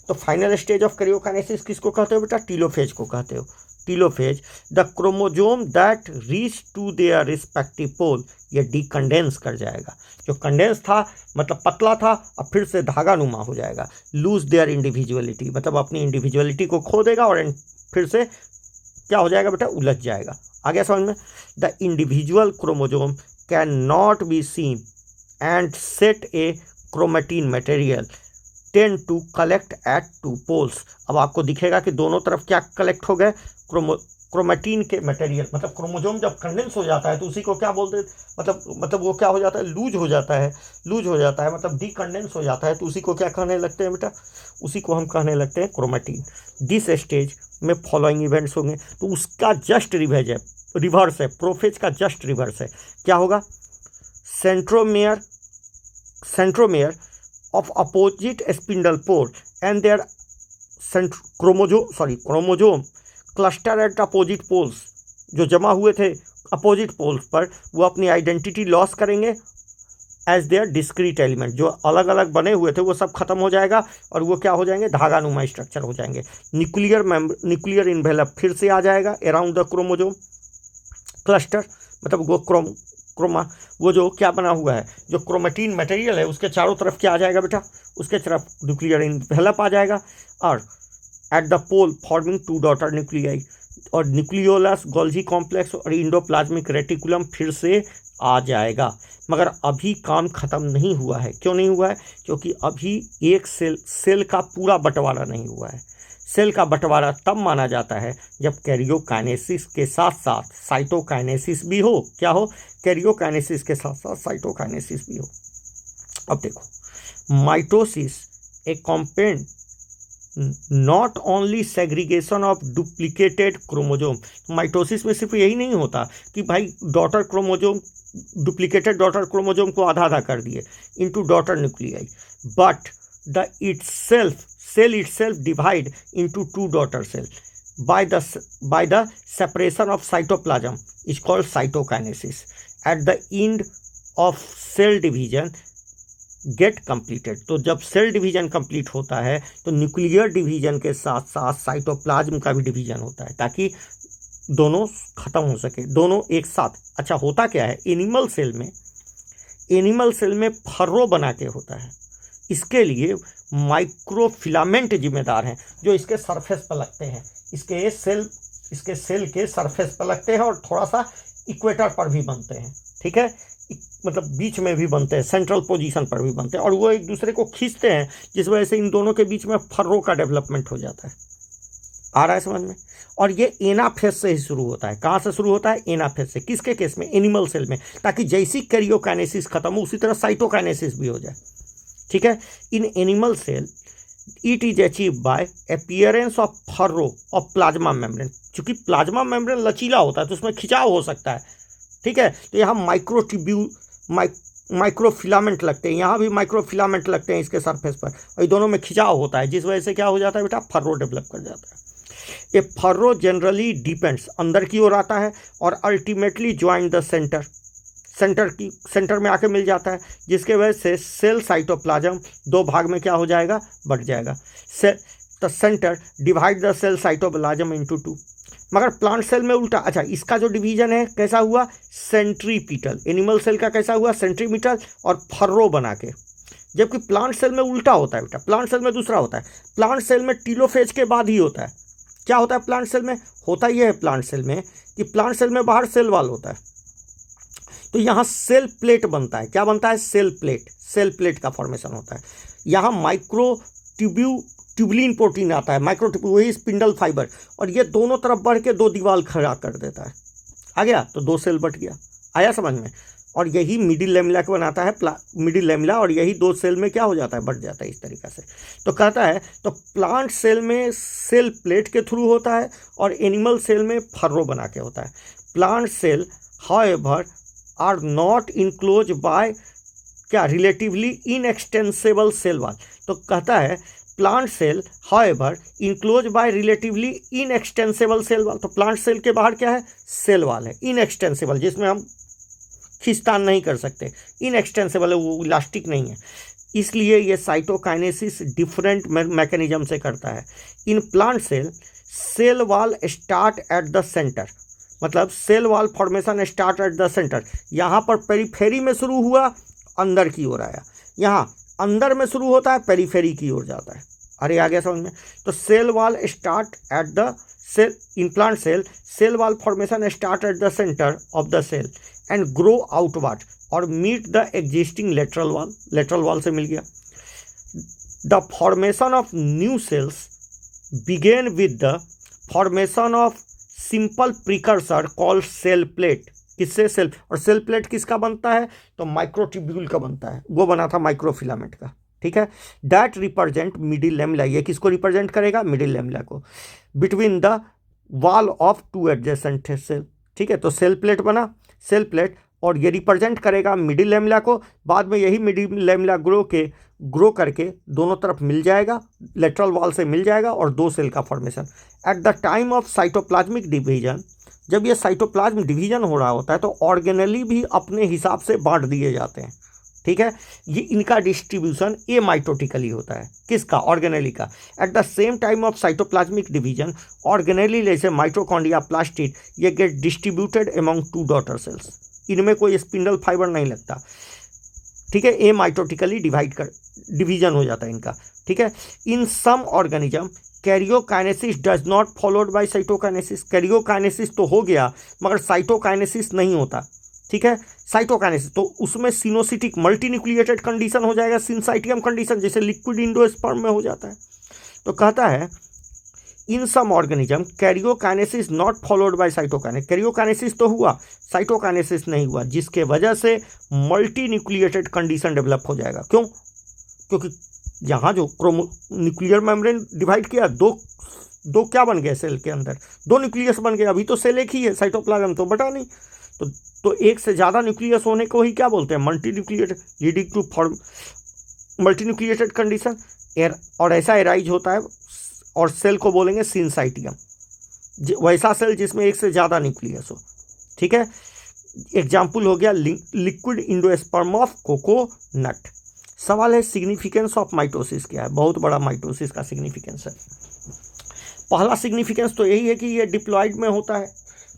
तो फाइनल स्टेज ऑफ कैरियोकाइनेसिस किसको कहते हो बेटा, टीलोफेज को कहते हो। Telophase, the chromosome that reach to their respective pole, ये डीकंडेंस कर जाएगा। जो कंडेंस था मतलब पतला था, अब फिर से धागा नुमा हो जाएगा। लूज देयर इंडिविजुअलिटी, मतलब अपनी इंडिविजुअलिटी को खो देगा और फिर से क्या हो जाएगा बेटा, उलझ जाएगा। आ गया समझ में? The individual chromosome can not be seen and set a chromatin material tend to collect at two poles. अब आपको दिखेगा कि दोनों तरफ क्या कलेक्ट हो गए, क्रोमेटिन के मटेरियल। मतलब क्रोमोजोम जब कंडेंस हो जाता है तो उसी को क्या बोलते हैं, मतलब वो क्या हो जाता है, लूज हो जाता है, मतलब डीकंडेंस हो जाता है, तो उसी को क्या कहने लगते हैं बेटा, उसी को हम कहने लगते हैं क्रोमेटिन। दिस स्टेज में फॉलोइंग इवेंट्स होंगे, तो उसका जस्ट रिवर्स है, प्रोफेज का जस्ट रिवर्स है। क्या होगा, centromere of opposite spindle pore and their chromosome cluster at opposite poles, जो जमा हुए थे अपोजिट पोल्स पर, वो अपनी आइडेंटिटी लॉस करेंगे एज देयर डिस्क्रीट एलिमेंट। जो अलग अलग बने हुए थे वो सब खत्म हो जाएगा और वो क्या हो जाएंगे, धागा नुमा स्ट्रक्चर हो जाएंगे। न्यूक्लियर इन्वेलप फिर से आ जाएगा अराउंड द क्रोमोजोम क्लस्टर, मतलब वो जो क्या बना हुआ है, जो क्रोमेटिन मटेरियल है, उसके चारों तरफ क्या आ जाएगा बेटा, उसके तरफ न्यूक्लियर इन्वेलप आ जाएगा। और at the pole forming two daughter nuclei, और न्यूक्लियोलस गोल्जी कॉम्प्लेक्स और इंडोप्लाज्मिक रेटिकुलम फिर से आ जाएगा। मगर अभी काम खत्म नहीं हुआ है। क्यों नहीं हुआ है? क्योंकि अभी एक सेल का पूरा बंटवारा नहीं हुआ है। सेल का बंटवारा तब माना जाता है जब कैरियोकाइनेसिस के साथ साथ साइटोकाइनेसिस भी हो। क्या हो? कैरियोकाइनेसिस के साथ साथ साइटोकाइनेसिस भी हो। अब देखो, mitosis accomplished not only segregation of duplicated chromosome. Mitosis में सिर्फ यही नहीं होता कि भाई डुप्लीकेटेड डॉटर क्रोमोजोम को आधा आधा कर दिए into daughter nuclei, but the cell itself divide into two daughter cells by the separation of cytoplasm is called cytokinesis. At the end of cell division get completed, तो जब cell division complete होता है तो nuclear division के साथ साथ cytoplasm का भी डिवीजन होता है, ताकि दोनों खत्म हो सके, दोनों एक साथ। अच्छा, होता क्या है, एनिमल सेल में फर्रो बना के होता है। इसके लिए माइक्रोफिलामेंट जिम्मेदार हैं, जो इसके सरफेस पर लगते हैं, इसके सेल के सरफेस पर लगते हैं और थोड़ा सा इक्वेटर पर भी बनते हैं। ठीक है, मतलब बीच में भी बनते हैं, सेंट्रल पोजीशन पर भी बनते हैं, और वो एक दूसरे को खींचते हैं, जिस वजह से इन दोनों के बीच में फर्रो का डेवलपमेंट हो जाता है। आ रहा है समझ में? और ये एनाफेज से ही शुरू होता है। कहाँ से शुरू होता है? एनाफेज से। किसके केस में? एनिमल सेल में, ताकि जैसी कैरियोकाइनेसिस खत्म हो उसी तरह साइटोकाइनेसिस भी हो जाए। ठीक है, in animal cell it is achieve by appearance of furrow of plasma membrane. चूंकि प्लाज्मा मेम्ब्रेन लचीला होता है तो उसमें खिंचाव हो सकता है। ठीक है, तो यहाँ माइक्रोफिलामेंट लगते हैं, यहाँ भी माइक्रोफिलामेंट लगते हैं इसके सरफेस पर, और ये दोनों में खिंचाव होता है, जिस वजह से क्या हो जाता है बेटा, फर्रो डेवलप कर जाता है। ये फर्रो जनरली डिपेंड्स, अंदर की ओर आता है और अल्टीमेटली ज्वाइन द सेंटर में आके मिल जाता है, जिसके वजह से सेल साइटोप्लाज्म दो भाग में क्या हो जाएगा, बढ़ जाएगा। The centre divide the cell cytoplasm into two. मगर प्लांट सेल में उल्टा। अच्छा, इसका जो डिवीजन है कैसा हुआ, सेंट्रीपिटल। एनिमल सेल का कैसा हुआ, सेंट्रीपिटल और फर्रो बना के। जबकि प्लांट सेल में उल्टा होता है बेटा, प्लांट सेल में दूसरा होता है। प्लांट सेल में टेलोफेज के बाद ही होता है। क्या होता है प्लांट सेल में? होता यह है प्लांट सेल में कि प्लांट सेल में बाहर सेल वॉल होता है, तो यहाँ सेल प्लेट बनता है। क्या बनता है? सेल प्लेट का फॉर्मेशन होता है। यहाँ ट्यूबुलिन प्रोटीन आता है, वही स्पिंडल फाइबर, और ये दोनों तरफ बढ़ के दो दीवार खड़ा कर देता है। आ गया, तो दो सेल बट गया। आया समझ में? और यही मिडिल लेमिला को बनाता है, मिडिल लेमिला, और यही दो सेल में क्या हो जाता है, बढ़ जाता है इस तरीक़े से। तो कहता है, तो प्लांट सेल में सेल प्लेट के थ्रू होता है और एनिमल सेल में फर्रो बना के होता है। Plant cell however are not enclose by क्या, रिलेटिवली इनएक्सटेंसिबल सेल वॉल। तो कहता है plant cell however enclose by relatively inextensible cell wall. तो प्लांट सेल के बाहर क्या है, सेल वॉल है, इनएक्सटेंसिबल, जिसमें हम खींचतान नहीं कर सकते, इनएक्सटेंसिबल है, वो इलास्टिक नहीं है। इसलिए ये साइटोकाइनेसिस डिफरेंट मैकेनिज्म से करता है। In plant cell cell wall start at the centre, मतलब cell wall formation start at the centre. यहाँ पर पेरीफेरी में शुरू हुआ, अंदर की ओर आया, यहाँ अंदर में शुरू होता है, पेरीफेरी की ओर जाता है। अरे आ गया समझ में? तो cell wall start at the cell in plant cell wall formation start at the centre of the cell and grow outward और meet the existing lateral wall से मिल गया। The formation of new cells begin with the formation of simple precursor called cell plate. किससे? Cell. और cell plate किसका बनता है? तो माइक्रोट्यूब्यूल का बनता है, वो बना था माइक्रोफिलामेंट का। ठीक है, दैट रिप्रेजेंट मिडिल लैमेला। ये किसको रिप्रेजेंट करेगा? मिडिल लैमेला को। Between the wall of two adjacent cell. ठीक है, तो सेल प्लेट बना, सेल प्लेट, और ये रिप्रेजेंट करेगा मिडिल लैमेला को। बाद में यही मिडिल लैमेला ग्रो करके दोनों तरफ मिल जाएगा, लेटरल वॉल से मिल जाएगा, और दो सेल का formation. At the time of cytoplasmic division, जब ये साइटोप्लाज्म डिवीजन हो रहा होता है तो ऑर्गेनेली भी अपने हिसाब से बांट दिए जाते हैं। ठीक है, ये इनका डिस्ट्रीब्यूशन ए माइटोटिकली होता है। किसका? ऑर्गेनेली का। At the same time of cytoplasmic division organelle जैसे माइटोकॉन्ड्रिया, प्लास्टिड, ये get distributed among two daughter cells. इनमें कोई स्पिंडल फाइबर नहीं लगता। ठीक है, ए माइटोटिकली डिवीजन हो जाता है इनका। ठीक है, in some organism karyokinesis does not followed by cytokinesis. Karyokinesis तो हो गया मगर साइटोकाइनेसिस नहीं होता। ठीक है, साइटोकाइनेसिस तो उसमें सिनोसिटिक मल्टीन्यूक्लिएटेड कंडीशन हो जाएगा, सिनसाइटियम कंडीशन जैसे लिक्विड इंडोस्पर्म में हो जाता है। तो कहता है in some organism karyokinesis not followed by cytokinesis. Karyokinesis तो हुआ, साइटोकाइनेसिस नहीं हुआ, जिसके वजह से मल्टीन्यूक्लिएटेड कंडीशन डेवलप हो जाएगा। क्यों? क्योंकि यहाँ जो न्यूक्लियर मेम्ब्रेन डिवाइड किया, दो क्या बन गए सेल के अंदर? दो न्यूक्लियस बन गए। अभी तो सेल एक ही है, साइटोप्लाज्म तो बटा नहीं। तो एक से ज़्यादा न्यूक्लियस होने को ही क्या बोलते हैं? Multinucleated, leading to form multinucleated condition. और ऐसा एराइज होता है, और सेल को बोलेंगे सिनसाइटियम, वैसा सेल जिसमें एक से ज़्यादा न्यूक्लियस हो। ठीक है, एग्जाम्पल हो गया लिक्विड इंडोस्पर्म ऑफ कोकोनट। सवाल है सिग्निफिकेंस ऑफ माइटोसिस क्या है? बहुत बड़ा माइटोसिस का सिग्निफिकेंस है। पहला सिग्निफिकेंस तो यही है कि ये डिप्लॉइड में होता है।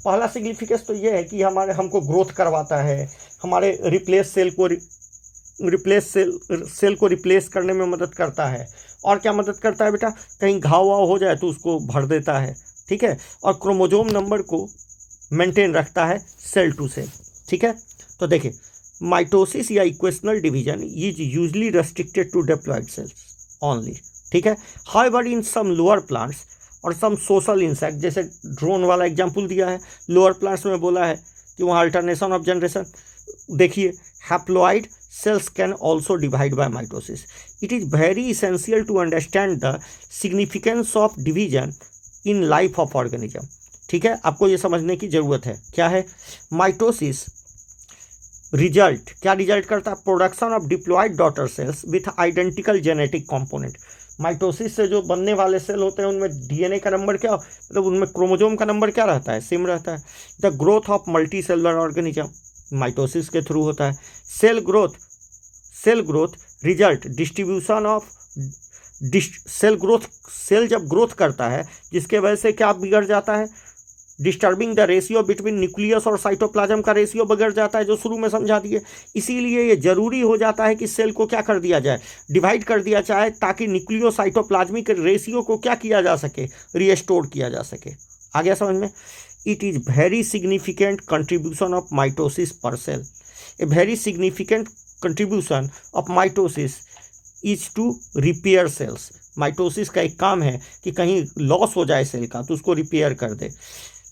पहला सिग्निफिकेंस तो ये है कि हमको ग्रोथ करवाता है, हमारे सेल को रिप्लेस करने में मदद करता है। और क्या मदद करता है बेटा? कहीं घाव वाव हो जाए तो उसको भर देता है। ठीक है, और क्रोमोजोम नंबर को मेंटेन रखता है सेल टू सेल। ठीक है, तो देखिए माइटोसिस या equational division is usually restricted to diploid cells only. ठीक है, however in some lower plants और सम सोशल इंसेक्ट, जैसे ड्रोन वाला एग्जाम्पल दिया है, लोअर प्लांट्स में बोला है कि वहाँ अल्टरनेशन ऑफ जनरेशन। देखिए haploid cells can also divide by mitosis. It is very essential to understand the significance of division in life of organism. ठीक है, आपको ये समझने की जरूरत है। क्या है? माइटोसिस क्या रिजल्ट करता है? Production of diploid daughter cells with identical genetic component. Mitosis से जो बनने वाले सेल होते हैं उनमें डीएनए का नंबर क्या, मतलब उनमें क्रोमोजोम का नंबर क्या रहता है? सेम रहता है। The growth of multicellular organism mitosis के थ्रू होता है। Cell growth result distribution of cell जब ग्रोथ करता है जिसके वजह से क्या बिगड़ जाता है? Disturbing the ratio between nucleus और साइटोप्लाज्म का रेशियो बिगड़ जाता है, जो शुरू में समझा दिए। इसीलिए ये जरूरी हो जाता है कि सेल को क्या कर दिया जाए? डिवाइड कर दिया जाए, ताकि न्यूक्लियो साइटोप्लाज्मिक रेशियो को क्या किया जा सके? रिस्टोर किया जा सके। आ गया समझ में? It is very significant contribution of mitosis पर cell. A very significant contribution of mitosis is to repair cells. Mitosis का एक काम है कि कहीं लॉस हो जाए सेल का तो उसको रिपेयर कर दे।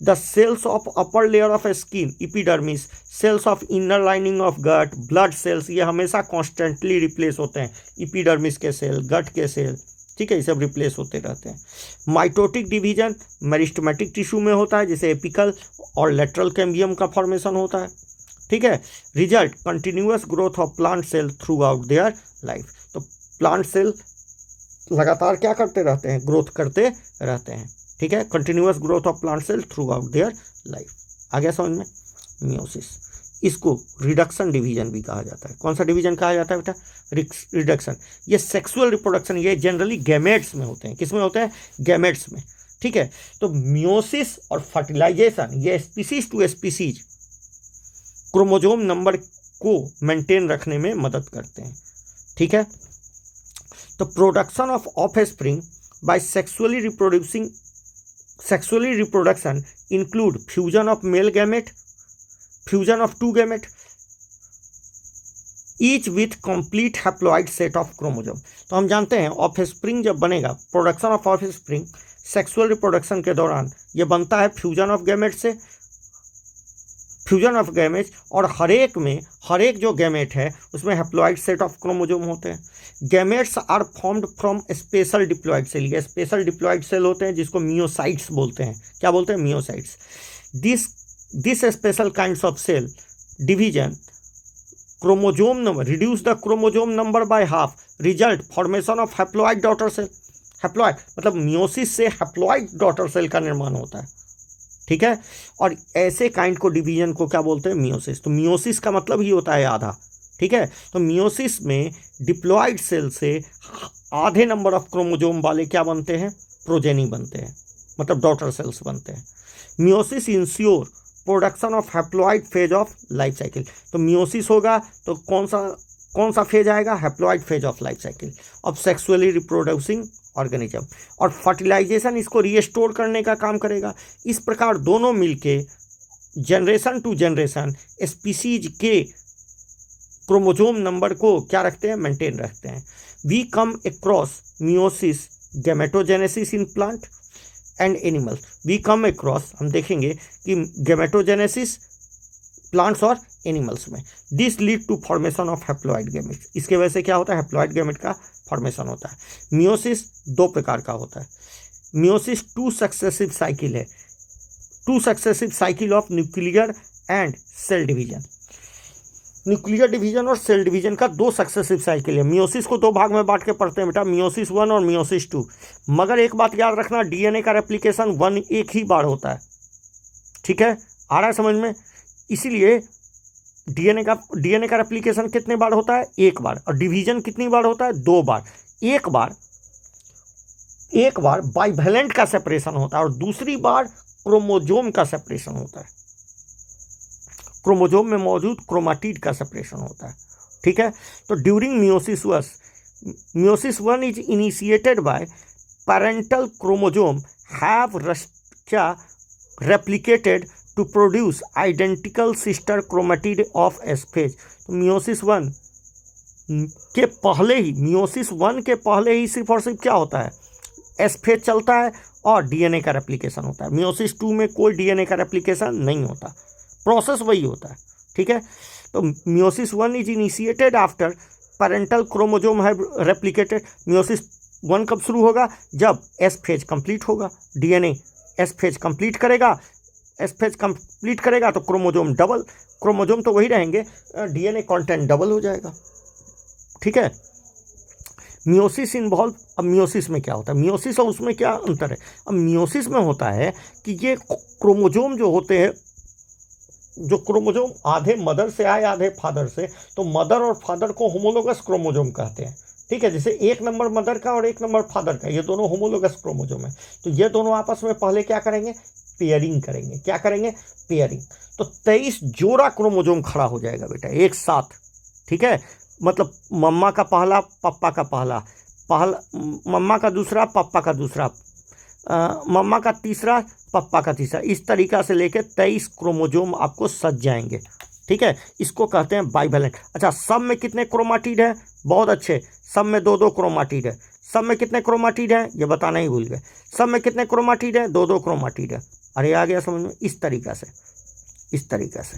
The cells of upper layer of skin epidermis, cells of inner lining of gut, blood cells, ये हमेशा कॉन्स्टेंटली रिप्लेस होते हैं। इपिडर्मिस के सेल, गट के सेल, ठीक है, ये सब रिप्लेस होते रहते हैं। माइटोटिक डिवीजन मेरिस्टेमेटिक टिश्यू में होता है, जैसे एपिकल और लेटरल कैम्बियम का फॉर्मेशन होता है। ठीक है, result continuous growth of plant cell throughout their life. तो प्लांट सेल लगातार क्या करते रहते हैं? ग्रोथ करते रहते हैं। ठीक है, continuous growth of plant cell throughout their life. आ गया समझ में? मियोसिस, इसको रिडक्शन डिवीजन भी कहा जाता है। कौन सा डिवीजन कहा जाता है बेटा? रिडक्शन। ये सेक्सुअल रिप्रोडक्शन, ये जनरली गैमेट्स में होते हैं। किस में होते हैं? गैमेट्स में। ठीक है। तो मियोसिस और फर्टिलाइजेशन ये species to species chromosome number को मेंटेन रखने में मदद करते हैं। ठीक है। तो production of offspring by sexually reproduction include fusion of male gamete, fusion of two gamete each with complete haploid set of chromosome. तो हम जानते हैं ऑफस्प्रिंग जब बनेगा, production of offspring sexual reproduction के दौरान ये बनता है फ्यूजन ऑफ गैमेट से, फ्यूजन ऑफ गैमेट, और हर एक जो गैमेट है उसमें हैप्लॉइड सेट ऑफ क्रोमोजोम होते हैं। Gametes are formed from special diploid cell, ये स्पेशल डिप्लॉइड सेल होते हैं जिसको मियोसाइट्स बोलते हैं। क्या बोलते हैं? Meiocytes. This special kinds of cell division chromosome number reduce the chromosome number by half, result formation of haploid daughter cell. Haploid मतलब मियोसिस से हैप्लॉइड डॉटर सेल का निर्माण होता है। ठीक है। और ऐसे काइंड को डिवीजन को क्या बोलते हैं? मियोसिस। तो मियोसिस का मतलब ही होता है आधा। ठीक है। तो मियोसिस में डिप्लॉइड सेल से आधे नंबर ऑफ क्रोमोजोम वाले क्या बनते हैं? प्रोजेनी बनते हैं, मतलब डॉटर सेल्स बनते हैं। Meiosis ensure production of haploid phase of life cycle. तो मियोसिस होगा तो कौन सा फेज आएगा? Haploid phase of life cycle of sexually reproducing organism. और फर्टिलाइजेशन इसको रीस्टोर करने का काम करेगा। इस प्रकार दोनों मिलके जनरेशन टू जनरेशन स्पीसीज के क्रोमोजोम नंबर को क्या रखते हैं? मेंटेन रखते हैं। We come across meiosis gametogenesis in plant and animals. We come across, हम देखेंगे कि गैमेटोजेनेसिस प्लांट्स और एनिमल्स में। This lead to formation of haploid gamete. इसके वजह से क्या होता है? हैप्लॉइड गैमेट का फॉर्मेशन होता है। मियोसिस दो प्रकार का होता है। मियोसिस टू सक्सेसिव साइकिल है, two successive cycle of nuclear and cell division. Nuclear division और सेल डिवीजन का दो सक्सेसिव साइकिल है। मियोसिस को दो भाग में बांट के पढ़ते हैं बेटा, मियोसिस 1 और मियोसिस 2। मगर एक बात याद रखना, डीएनए का रेप्लिकेशन 1 एक ही बार होता है। ठीक है, आ रहा है समझ में? इसीलिए डीएनए का रेप्लिकेशन कितने बार होता है? एक बार। और डिवीजन कितनी बार होता है? 2 बार। एक बार बाइवेलेंट का सेपरेशन होता है और दूसरी बार क्रोमोजोम का सेपरेशन होता है। क्रोमोजोम में मौजूद क्रोमाटिड का सेपरेशन होता है। ठीक है। तो during meiosis 1 is initiated by parental chromosome have replicated to produce identical sister chromatid of S phase. तो मियोसिस 1 के पहले ही सिर्फ और सिर्फ क्या होता है? एस फेज चलता है और डीएनए का रेप्लिकेशन होता है। मियोसिस 2 में कोई डीएनए का रेप्लिकेशन नहीं होता, प्रोसेस वही होता है। ठीक है। तो meiosis 1 is initiated after parental chromosome है रेप्लिकेटेड। मियोसिस 1 कब शुरू होगा? जब एस फेज कंप्लीट होगा। डीएनए एस फेज कंप्लीट करेगा तो क्रोमोजोम तो वही रहेंगे, डीएनए कंटेंट डबल हो जाएगा। ठीक है। मियोसिस इन्वॉल्व, अब मियोसिस में क्या होता है? मियोसिस और उसमें क्या अंतर है? अब मियोसिस में होता है कि ये क्रोमोजोम जो होते हैं, जो क्रोमोजोम आधे मदर से आए आधे फादर से, तो मदर और फादर को होमोलोगस क्रोमोजोम कहते हैं। ठीक है। जैसे 1 नंबर मदर का और 1 नंबर फादर का, ये दोनों होमोलोगस क्रोमोजोम है। तो ये दोनों आपस में पहले क्या करेंगे? पेयरिंग करेंगे। क्या करेंगे? पेयरिंग। तो 23 जोड़ा क्रोमोजोम खड़ा हो जाएगा बेटा एक साथ। ठीक है। मतलब मम्मा का पहला, पापा का पहला, मम्मा का दूसरा, पापा का दूसरा, मम्मा का तीसरा, पापा का तीसरा, इस तरीक़ा से लेके 23 क्रोमोजोम आपको सज जाएंगे। ठीक है। इसको कहते हैं बाइवेलेंट। अच्छा, सब में कितने क्रोमाटिड है? बहुत अच्छे, सब में 2-2 क्रोमाटिड है। सब में कितने क्रोमाटिड है? ये बताना ही भूल गए। सब में कितने क्रोमाटिड है? 2-2 क्रोमाटिड है। अरे आ गया समझ में? इस तरीक़ा से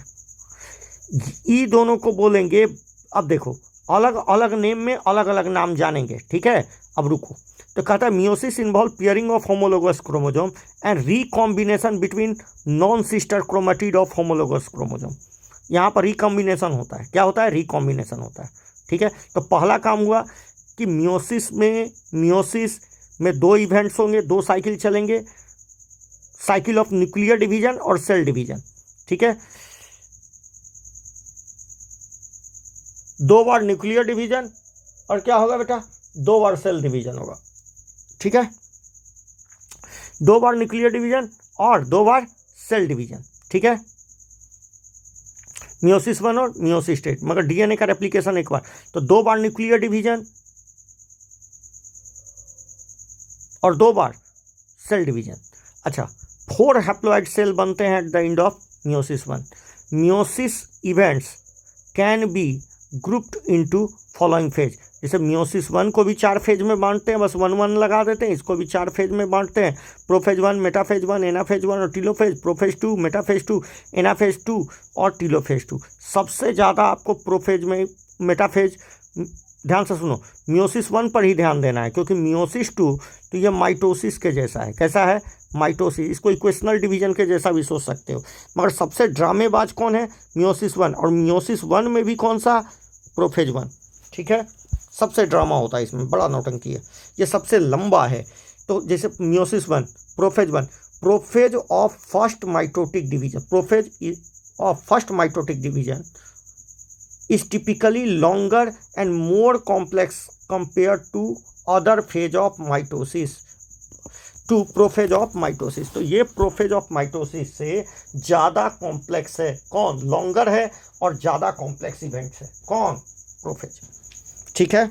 ये दोनों को बोलेंगे। अब देखो, अलग अलग नेम में अलग अलग नाम जानेंगे। ठीक है। अब रुको। तो कहता है meiosis involve pairing of homologous chromosome and recombination between non sister chromatid of homologous chromosome. यहाँ पर रिकॉम्बिनेशन होता है। क्या होता है? रिकॉम्बिनेशन होता है। ठीक है। तो पहला काम हुआ कि मियोसिस में 2 इवेंट्स होंगे, 2 साइकिल चलेंगे, साइकिल ऑफ न्यूक्लियर डिवीजन और सेल डिवीजन। ठीक है। 2 बार न्यूक्लियर डिवीजन और क्या होगा बेटा? 2 बार सेल डिवीजन होगा। ठीक है। 2 बार न्यूक्लियर डिवीजन और 2 बार सेल डिवीजन, ठीक है, मियोसिस 1 और मियोसिस 8, मगर डीएनए का रेप्लिकेशन एक बार, तो 2 बार न्यूक्लियर डिवीजन और 2 बार सेल डिवीजन। अच्छा, 4 हैप्लॉइड सेल बनते हैं eight the end of meiosis 1। Meiosis events can be grouped into following phase. जैसे मियोसिस 1 को भी 4 फेज में बांटते हैं, बस 1 लगा देते हैं, इसको भी 4 फेज में बांटते हैं, प्रोफेज 1, मेटाफेज 1, एनाफेज 1 और टीलोफेज, प्रोफेज 2, मेटाफेज 2, एनाफेज 2 और टीलोफेज 2। सबसे ज़्यादा आपको प्रोफेज में मेटाफेज, ध्यान से सुनो, मियोसिस 1 पर ही ध्यान देना है, क्योंकि मियोसिस 2 तो ये माइटोसिस के जैसा है। कैसा है? माइटोसिस। इसको इक्वेशनल डिवीजन के जैसा भी सोच सकते हो, मगर सबसे ड्रामेबाज कौन है? मियोसिस 1। और मियोसिस 1 में भी कौन सा? प्रोफेज 1, ठीक है, सबसे ड्रामा होता है इसमें, बड़ा नौटंकी है, ये सबसे लंबा है। तो जैसे meiosis 1, prophase 1, prophase of first mitotic division, prophase of first mitotic division is typically longer and more complex compared to other phase of mitosis to prophase of mitosis। तो ये प्रोफेज ऑफ माइटोसिस से ज़्यादा complex है। कौन? Longer है और ज़्यादा complex events है। कौन? प्रोफेज, ठीक है,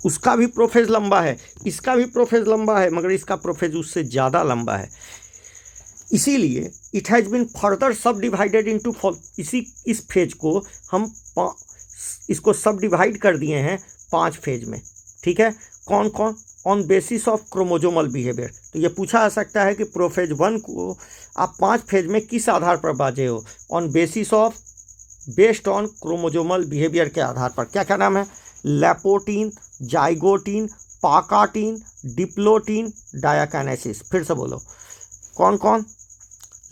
उसका भी प्रोफेज लंबा है, इसका भी प्रोफेज लंबा है, मगर इसका प्रोफेज उससे ज़्यादा लंबा है। इसीलिए इट हैज़ बीन फर्दर सब डिवाइडेड इनटू, इस फेज को हम इसको सब डिवाइड कर दिए हैं 5 फेज में, ठीक है। कौन कौन? On basis of chromosomal behaviour. तो ये पूछा जा सकता है कि प्रोफेज 1 को आप 5 फेज में किस आधार पर बांटे हो? On basis of, based on chromosomal behaviour के आधार पर। क्या क्या नाम है? Leptotene, zygotene, pachytene, diplotene, diakinesis. फिर से बोलो, कौन कौन?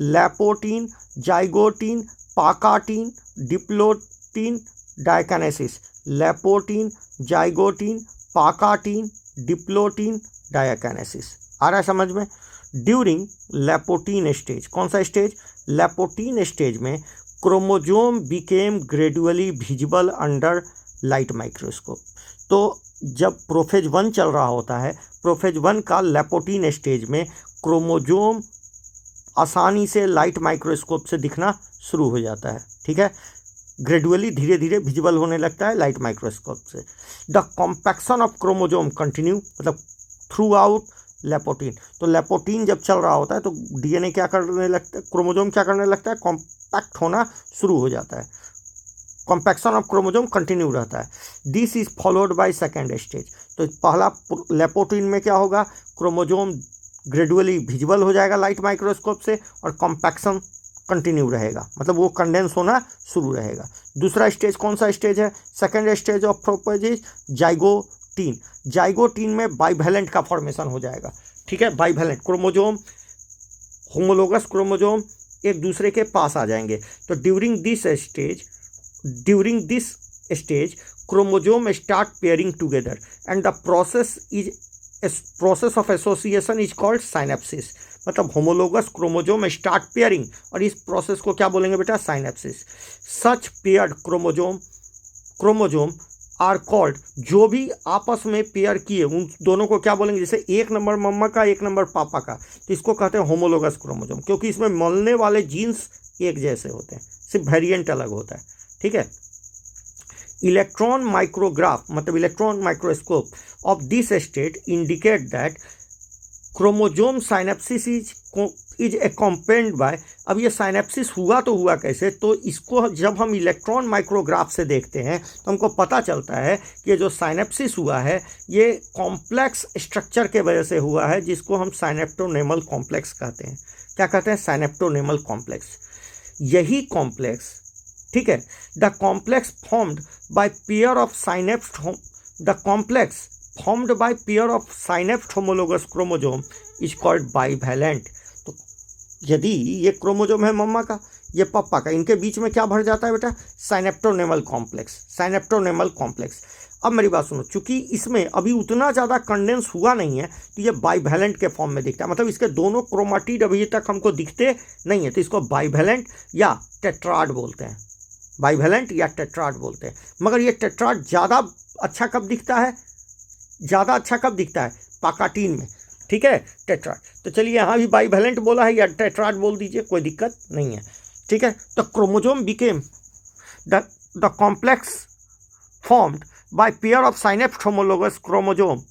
Leptotene, zygotene, pachytene, diplotene, diakinesis. Leptotene, zygotene, pachytene, diplotene, diakinesis. आ रहा है समझ में? ड्यूरिंग लैपोटीन स्टेज, कौन सा स्टेज? लैपोटीन स्टेज में chromosome became gradually visible under light microscope. तो जब प्रोफेज 1 चल रहा होता है, प्रोफेज 1 का लैपोटीन स्टेज में क्रोमोजोम आसानी से लाइट माइक्रोस्कोप से दिखना शुरू हो जाता है, ठीक है, ग्रेजुअली धीरे धीरे विजिबल होने लगता है लाइट माइक्रोस्कोप से। The compaction of chromosome continue, मतलब थ्रू आउट लैपोटीन। तो लैपोटीन जब चल रहा होता है तो डीएनए क्या करने लगता है, क्रोमोजोम क्या करने लगता है? कॉम्पैक्ट होना शुरू हो जाता है, कॉम्पैक्शन ऑफ क्रोमोजोम कंटिन्यू रहता है। This is followed by second stage. तो पहला लैपोटीन में क्या होगा? क्रोमोजोम ग्रेजुअली विजिबल हो जाएगा लाइट माइक्रोस्कोप से और कॉम्पैक्शन कंटिन्यू रहेगा, मतलब वो कंडेंस होना शुरू रहेगा। दूसरा स्टेज कौन सा स्टेज है? Second stage of prophase is zygotene. Zygotene में बाइवैलेंट का फॉर्मेशन हो जाएगा, ठीक है, बाइवैलेंट क्रोमोजोम, होमोलोगस क्रोमोजोम एक दूसरे के पास आ जाएंगे। तो during this stage chromosome start pairing together and the process of association is called synapsis. मतलब होमोलोगस क्रोमोजोम स्टार्ट पेयरिंग, और इस प्रोसेस को क्या बोलेंगे बेटा? Synapsis. Such paired chromosome are called, जो भी आपस में पेयर किए उन दोनों को क्या बोलेंगे? जैसे 1 नंबर मम्मा का, 1 नंबर पापा का, तो इसको कहते हैं होमोलोगस क्रोमोजोम, क्योंकि इसमें मिलने वाले जीन्स एक जैसे होते हैं, सिर्फ वेरिएंट अलग होता है, ठीक है। इलेक्ट्रॉन माइक्रोग्राफ, मतलब electron microscope of this state indicate that chromosome synapsis is accompanied by. अब ये साइनेप्सिस हुआ तो हुआ कैसे? तो इसको जब हम इलेक्ट्रॉन माइक्रोग्राफ से देखते हैं तो हमको पता चलता है कि जो साइनेप्सिस हुआ है ये कॉम्प्लेक्स स्ट्रक्चर के वजह से हुआ है, जिसको हम साइनेप्टोनेमल कॉम्प्लेक्स कहते हैं। क्या कहते हैं? साइनेप्टोनेमल कॉम्प्लेक्स। यही कॉम्प्लेक्स, ठीक है, the complex formed by pair of synapsed homologous chromosome is called bivalent. तो यदि ये क्रोमोजोम है मम्मा का, ये पापा का, इनके बीच में क्या भर जाता है बेटा? साइनेप्टोनेमल कॉम्प्लेक्स। अब मेरी बात सुनो, चूंकि इसमें अभी उतना ज़्यादा कंडेंस हुआ नहीं है तो ये बाइवैलेंट के फॉर्म में दिखता है, मतलब इसके दोनों क्रोमाटिड अभी तक हमको दिखते नहीं है, तो इसको बाइवैलेंट या टेट्राड बोलते हैं, बाइवैलेंट या टेट्राड बोलते हैं। मगर ये टेट्राड ज़्यादा अच्छा कब दिखता है? पाकाटीन में। ठीक है, टेट्राड। तो चलिए यहाँ भी बाइवेलेंट बोला है या टेट्राड बोल दीजिए, कोई दिक्कत नहीं है, ठीक है। तो chromosome became the complex formed by pair of synapsed homologous chromosome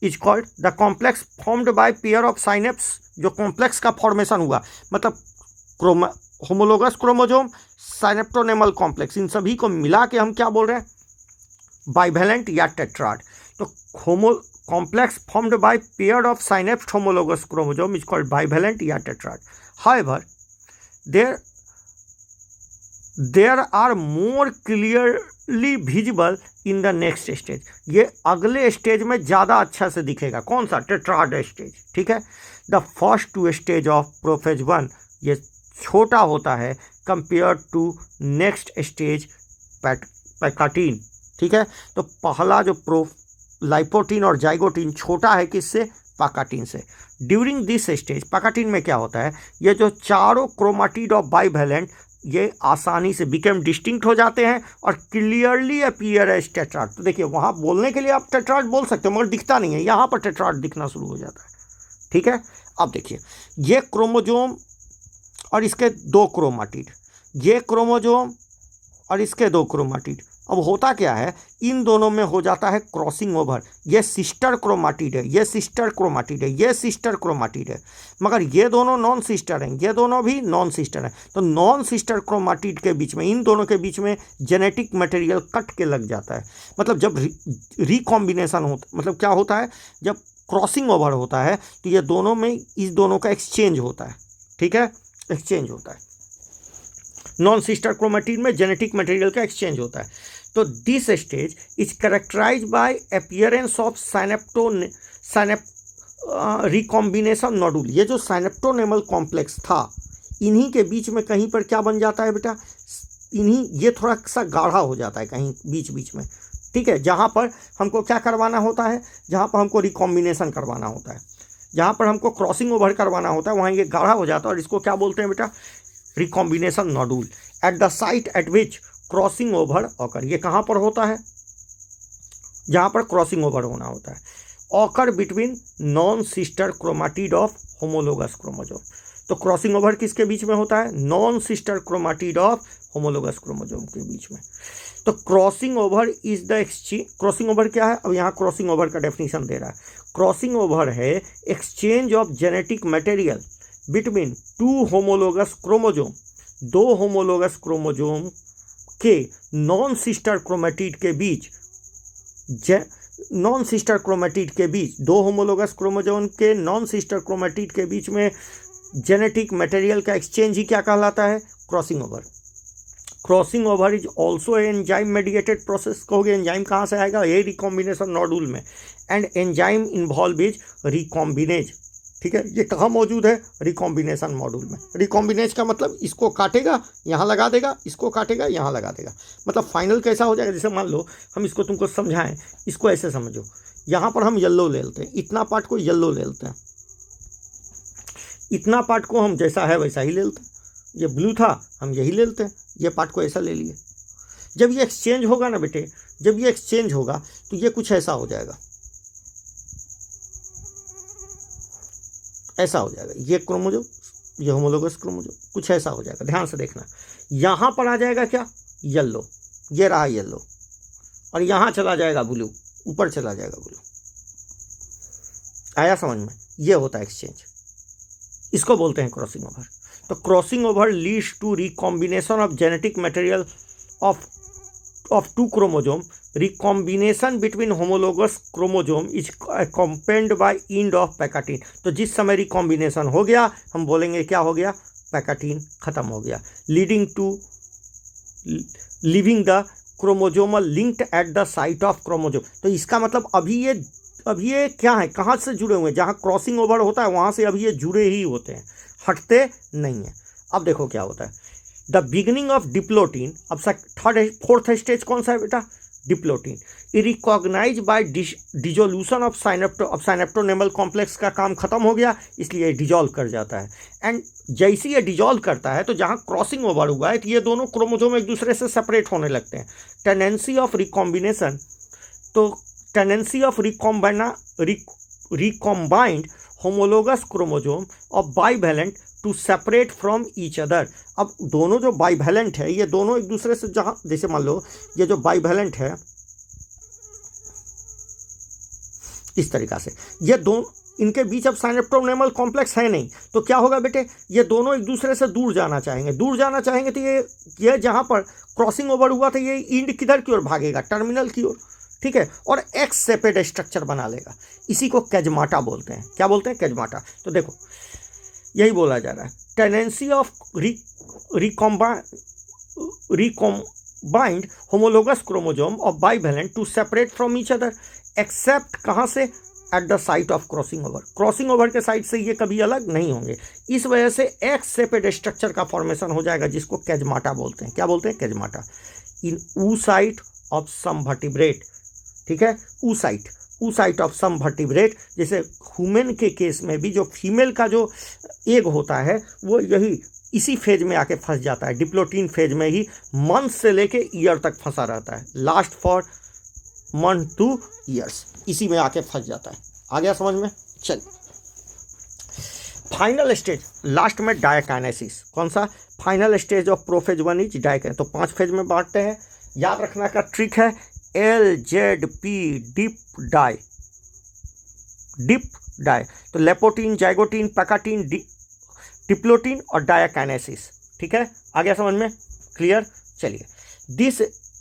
is called the complex formed by pair of synapse. जो कॉम्प्लेक्स का फॉर्मेशन हुआ मतलब होमोलोगस क्रोमोजोम, साइनेप्टोनेमल कॉम्प्लेक्स, इन सभी को मिला के हम क्या बोल रहे हैं, बाइवेलेंट या टेट्राड। तो complex formed by pair of synapsed homologous chromosome is called bivalent या tetrad. However there are more clearly visible in the next stage. ये अगले स्टेज में ज़्यादा अच्छा से दिखेगा, कौन सा, टेट्राड स्टेज, ठीक है। The first two stage of prophase 1 ये छोटा होता है compare to next stage pachytene, ठीक है। तो पहला जो लाइपोटीन और जाइगोटीन छोटा है किससे, पैकाटीन से। ड्यूरिंग दिस स्टेज पैकाटीन में क्या होता है, ये जो चारों क्रोमाटिड ऑफ बाइवेलेंट ये आसानी से बिकेम डिस्टिंक्ट हो जाते हैं और क्लियरली अपीयर एज टेट्राड। तो देखिए वहाँ बोलने के लिए आप टेट्राड बोल सकते हो मगर दिखता नहीं है, यहाँ पर टेट्राड दिखना शुरू हो जाता है, ठीक है। अब देखिए ये क्रोमोजोम और इसके दो क्रोमाटिड, ये क्रोमोजोम और इसके दो क्रोमाटिड। अब होता क्या है, इन दोनों में हो जाता है क्रॉसिंग ओवर। ये सिस्टर क्रोमाटिड है, ये सिस्टर क्रोमाटिड है, ये सिस्टर क्रोमाटिड है, मगर ये दोनों नॉन सिस्टर हैं, ये दोनों भी नॉन सिस्टर हैं। तो नॉन सिस्टर क्रोमाटिड के बीच में, इन दोनों के बीच में जेनेटिक मटेरियल कट के लग जाता है। मतलब जब रिकॉम्बिनेशन होता, मतलब क्या होता है, जब क्रॉसिंग ओवर होता है तो ये दोनों में, इस दोनों का एक्सचेंज होता है, ठीक है, एक्सचेंज होता है। नॉन सिस्टर क्रोमेटिड में जेनेटिक मटेरियल का एक्सचेंज होता है। तो this stage is characterise by appearance of recombination nodule. ये जो साइनेप्टोनेमल कॉम्प्लेक्स था, इन्हीं के बीच में कहीं पर क्या बन जाता है बेटा, ये थोड़ा सा गाढ़ा हो जाता है कहीं बीच बीच में, ठीक है। जहाँ पर हमको क्या करवाना होता है, जहाँ पर हमको रिकॉम्बिनेशन करवाना होता है, जहाँ पर हमको क्रॉसिंग ओवर करवाना होता है, वहाँ ये गाढ़ा हो जाता है और इसको क्या बोलते हैं बेटा, recombination nodule. At the site at which crossing over occur, ये कहाँ पर होता है, जहाँ पर क्रॉसिंग ओवर होना होता है, occur between non sister chromatid of homologous chromosome. तो क्रॉसिंग ओवर किसके बीच में होता है, non sister chromatid of homologous chromosome के बीच में। तो crossing over is the exchange, crossing over क्या है, अब यहाँ क्रॉसिंग ओवर का डेफिनेशन दे रहा है। क्रॉसिंग ओवर है exchange of genetic material between two homologous chromosome, दो होमोलोगस क्रोमोजोम के नॉन सिस्टर क्रोमेटिड के बीच, नॉन सिस्टर क्रोमेटिड के बीच, दो होमोलोगस क्रोमोजोम के नॉन सिस्टर क्रोमेटिड के बीच में जेनेटिक मटेरियल का एक्सचेंज ही क्या कहलाता है, crossing over. Crossing over is also enzyme mediated process. कहोगे एंजाइम कहाँ से आएगा, ये रिकॉम्बिनेशन नोडुल में, and enzyme involve is recombinase, ठीक है। ये कहाँ मौजूद है, रिकॉम्बिनेशन मॉड्यूल में। रिकॉम्बिनेज का मतलब इसको काटेगा यहाँ लगा देगा, इसको काटेगा यहाँ लगा देगा, मतलब फाइनल कैसा हो जाएगा, जैसे मान लो हम इसको तुमको समझाएं, इसको ऐसे समझो, यहाँ पर हम येलो ले लेते हैं, इतना पार्ट को येलो ले लेते हैं, इतना पार्ट को हम जैसा है वैसा ही ले लेते हैं, ये ब्लू था हम यही ले लेते हैं, ये पार्ट को ऐसा ले लिए। जब ये एक्सचेंज होगा ना बेटे, जब ये एक्सचेंज होगा तो ये कुछ ऐसा हो जाएगा, ऐसा हो जाएगा, ये क्रोमोजोम, ये होमोलोगस क्रोमोजोम, कुछ ऐसा हो जाएगा, ध्यान से देखना। यहाँ पर आ जाएगा क्या, येलो, ये रहा येलो, और यहाँ चला जाएगा ब्लू, ऊपर चला जाएगा ब्लू। आया समझ में, ये होता है एक्सचेंज, इसको बोलते हैं क्रॉसिंग ओवर। तो crossing over leads to recombination of genetic material of two chromosome. Recombination between homologous chromosome is accompanied by end of पैकाटीन। तो जिस समय रिकॉम्बिनेशन हो गया हम बोलेंगे क्या हो गया, पैकाटीन खत्म हो गया, leading to leaving the chromosomal linked at the site of chromosome. तो इसका मतलब अभी ये क्या है, कहाँ से जुड़े हुए हैं, जहाँ क्रॉसिंग ओवर होता है वहाँ से अभी ये जुड़े ही होते हैं, हटते नहीं हैं। अब देखो क्या होता है, द बिगिनिंग ऑफ डिप्लोटीन। अब फोर्थ स्टेज कौन सा है बेटा, diplotene. Is recognise by dissolution of synaptonemal complex का काम खत्म हो गया, इसलिए डिजॉल्व कर जाता है। एंड जैसे ये डिजॉल्व करता है तो जहाँ क्रॉसिंग ओवर हुआ है तो ये दोनों क्रोमोजोम एक दूसरे से सेपरेट होने लगते हैं। टेंडेंसी ऑफ रिकॉम्बिनेशन, तो tendency of recombined homologous chromosome और bivalent to separate from each other. अब दोनों जो बाइवैलेंट है, ये दोनों एक दूसरे से, जहाँ जैसे मान लो ये जो बाइवैलेंट है इस तरीक़ा से, ये दोनों, इनके बीच अब साइनेप्टोनेमल कॉम्प्लेक्स है नहीं, तो क्या होगा बेटे, ये दोनों एक दूसरे से दूर जाना चाहेंगे। दूर जाना चाहेंगे तो ये जहाँ पर क्रॉसिंग ओवर हुआ था, ये इंड किधर की ओर भागेगा, टर्मिनल की ओर, ठीक है, और एक्स सेपेड स्ट्रक्चर बना लेगा। इसी को कैजमाटा बोलते हैं। क्या बोलते हैं? कैजमाटा। तो देखो यही बोला जा रहा है, tendency of recombined homologous chromosome और bivalent to separate from each other except कहाँ से, at the site of crossing over. Crossing over के साइड से ये कभी अलग नहीं होंगे। इस वजह से एक्स सेपेड स्ट्रक्चर का फॉर्मेशन हो जाएगा, जिसको कैजमाटा बोलते हैं। क्या बोलते हैं? Chiasmata. In oocyte of some vertebrate, ठीक है, ऊसाइट ऑफ सम वर्टिब्रेट। जैसे ह्यूमन के केस में भी जो फीमेल का जो एग होता है वो यही इसी फेज में आके फंस जाता है, डिप्लोटीन फेज में ही मंथ से लेके ईयर तक फंसा रहता है, last for month two years, इसी में आके फंस जाता है। आ गया समझ में? चल, फाइनल स्टेज लास्ट में डायकाइनेसिस। कौन सा? Final stage of prophase 1 is diakinesis. तो 5 फेज में बांटते हैं। याद रखना का ट्रिक है LZP, डिप डाई। तो लेपोटीन, जाइगोटीन, पैकाटीन, डिप्लोटीन और डायकाइनेसिस, ठीक है। आ गया समझ में? क्लियर? चलिए,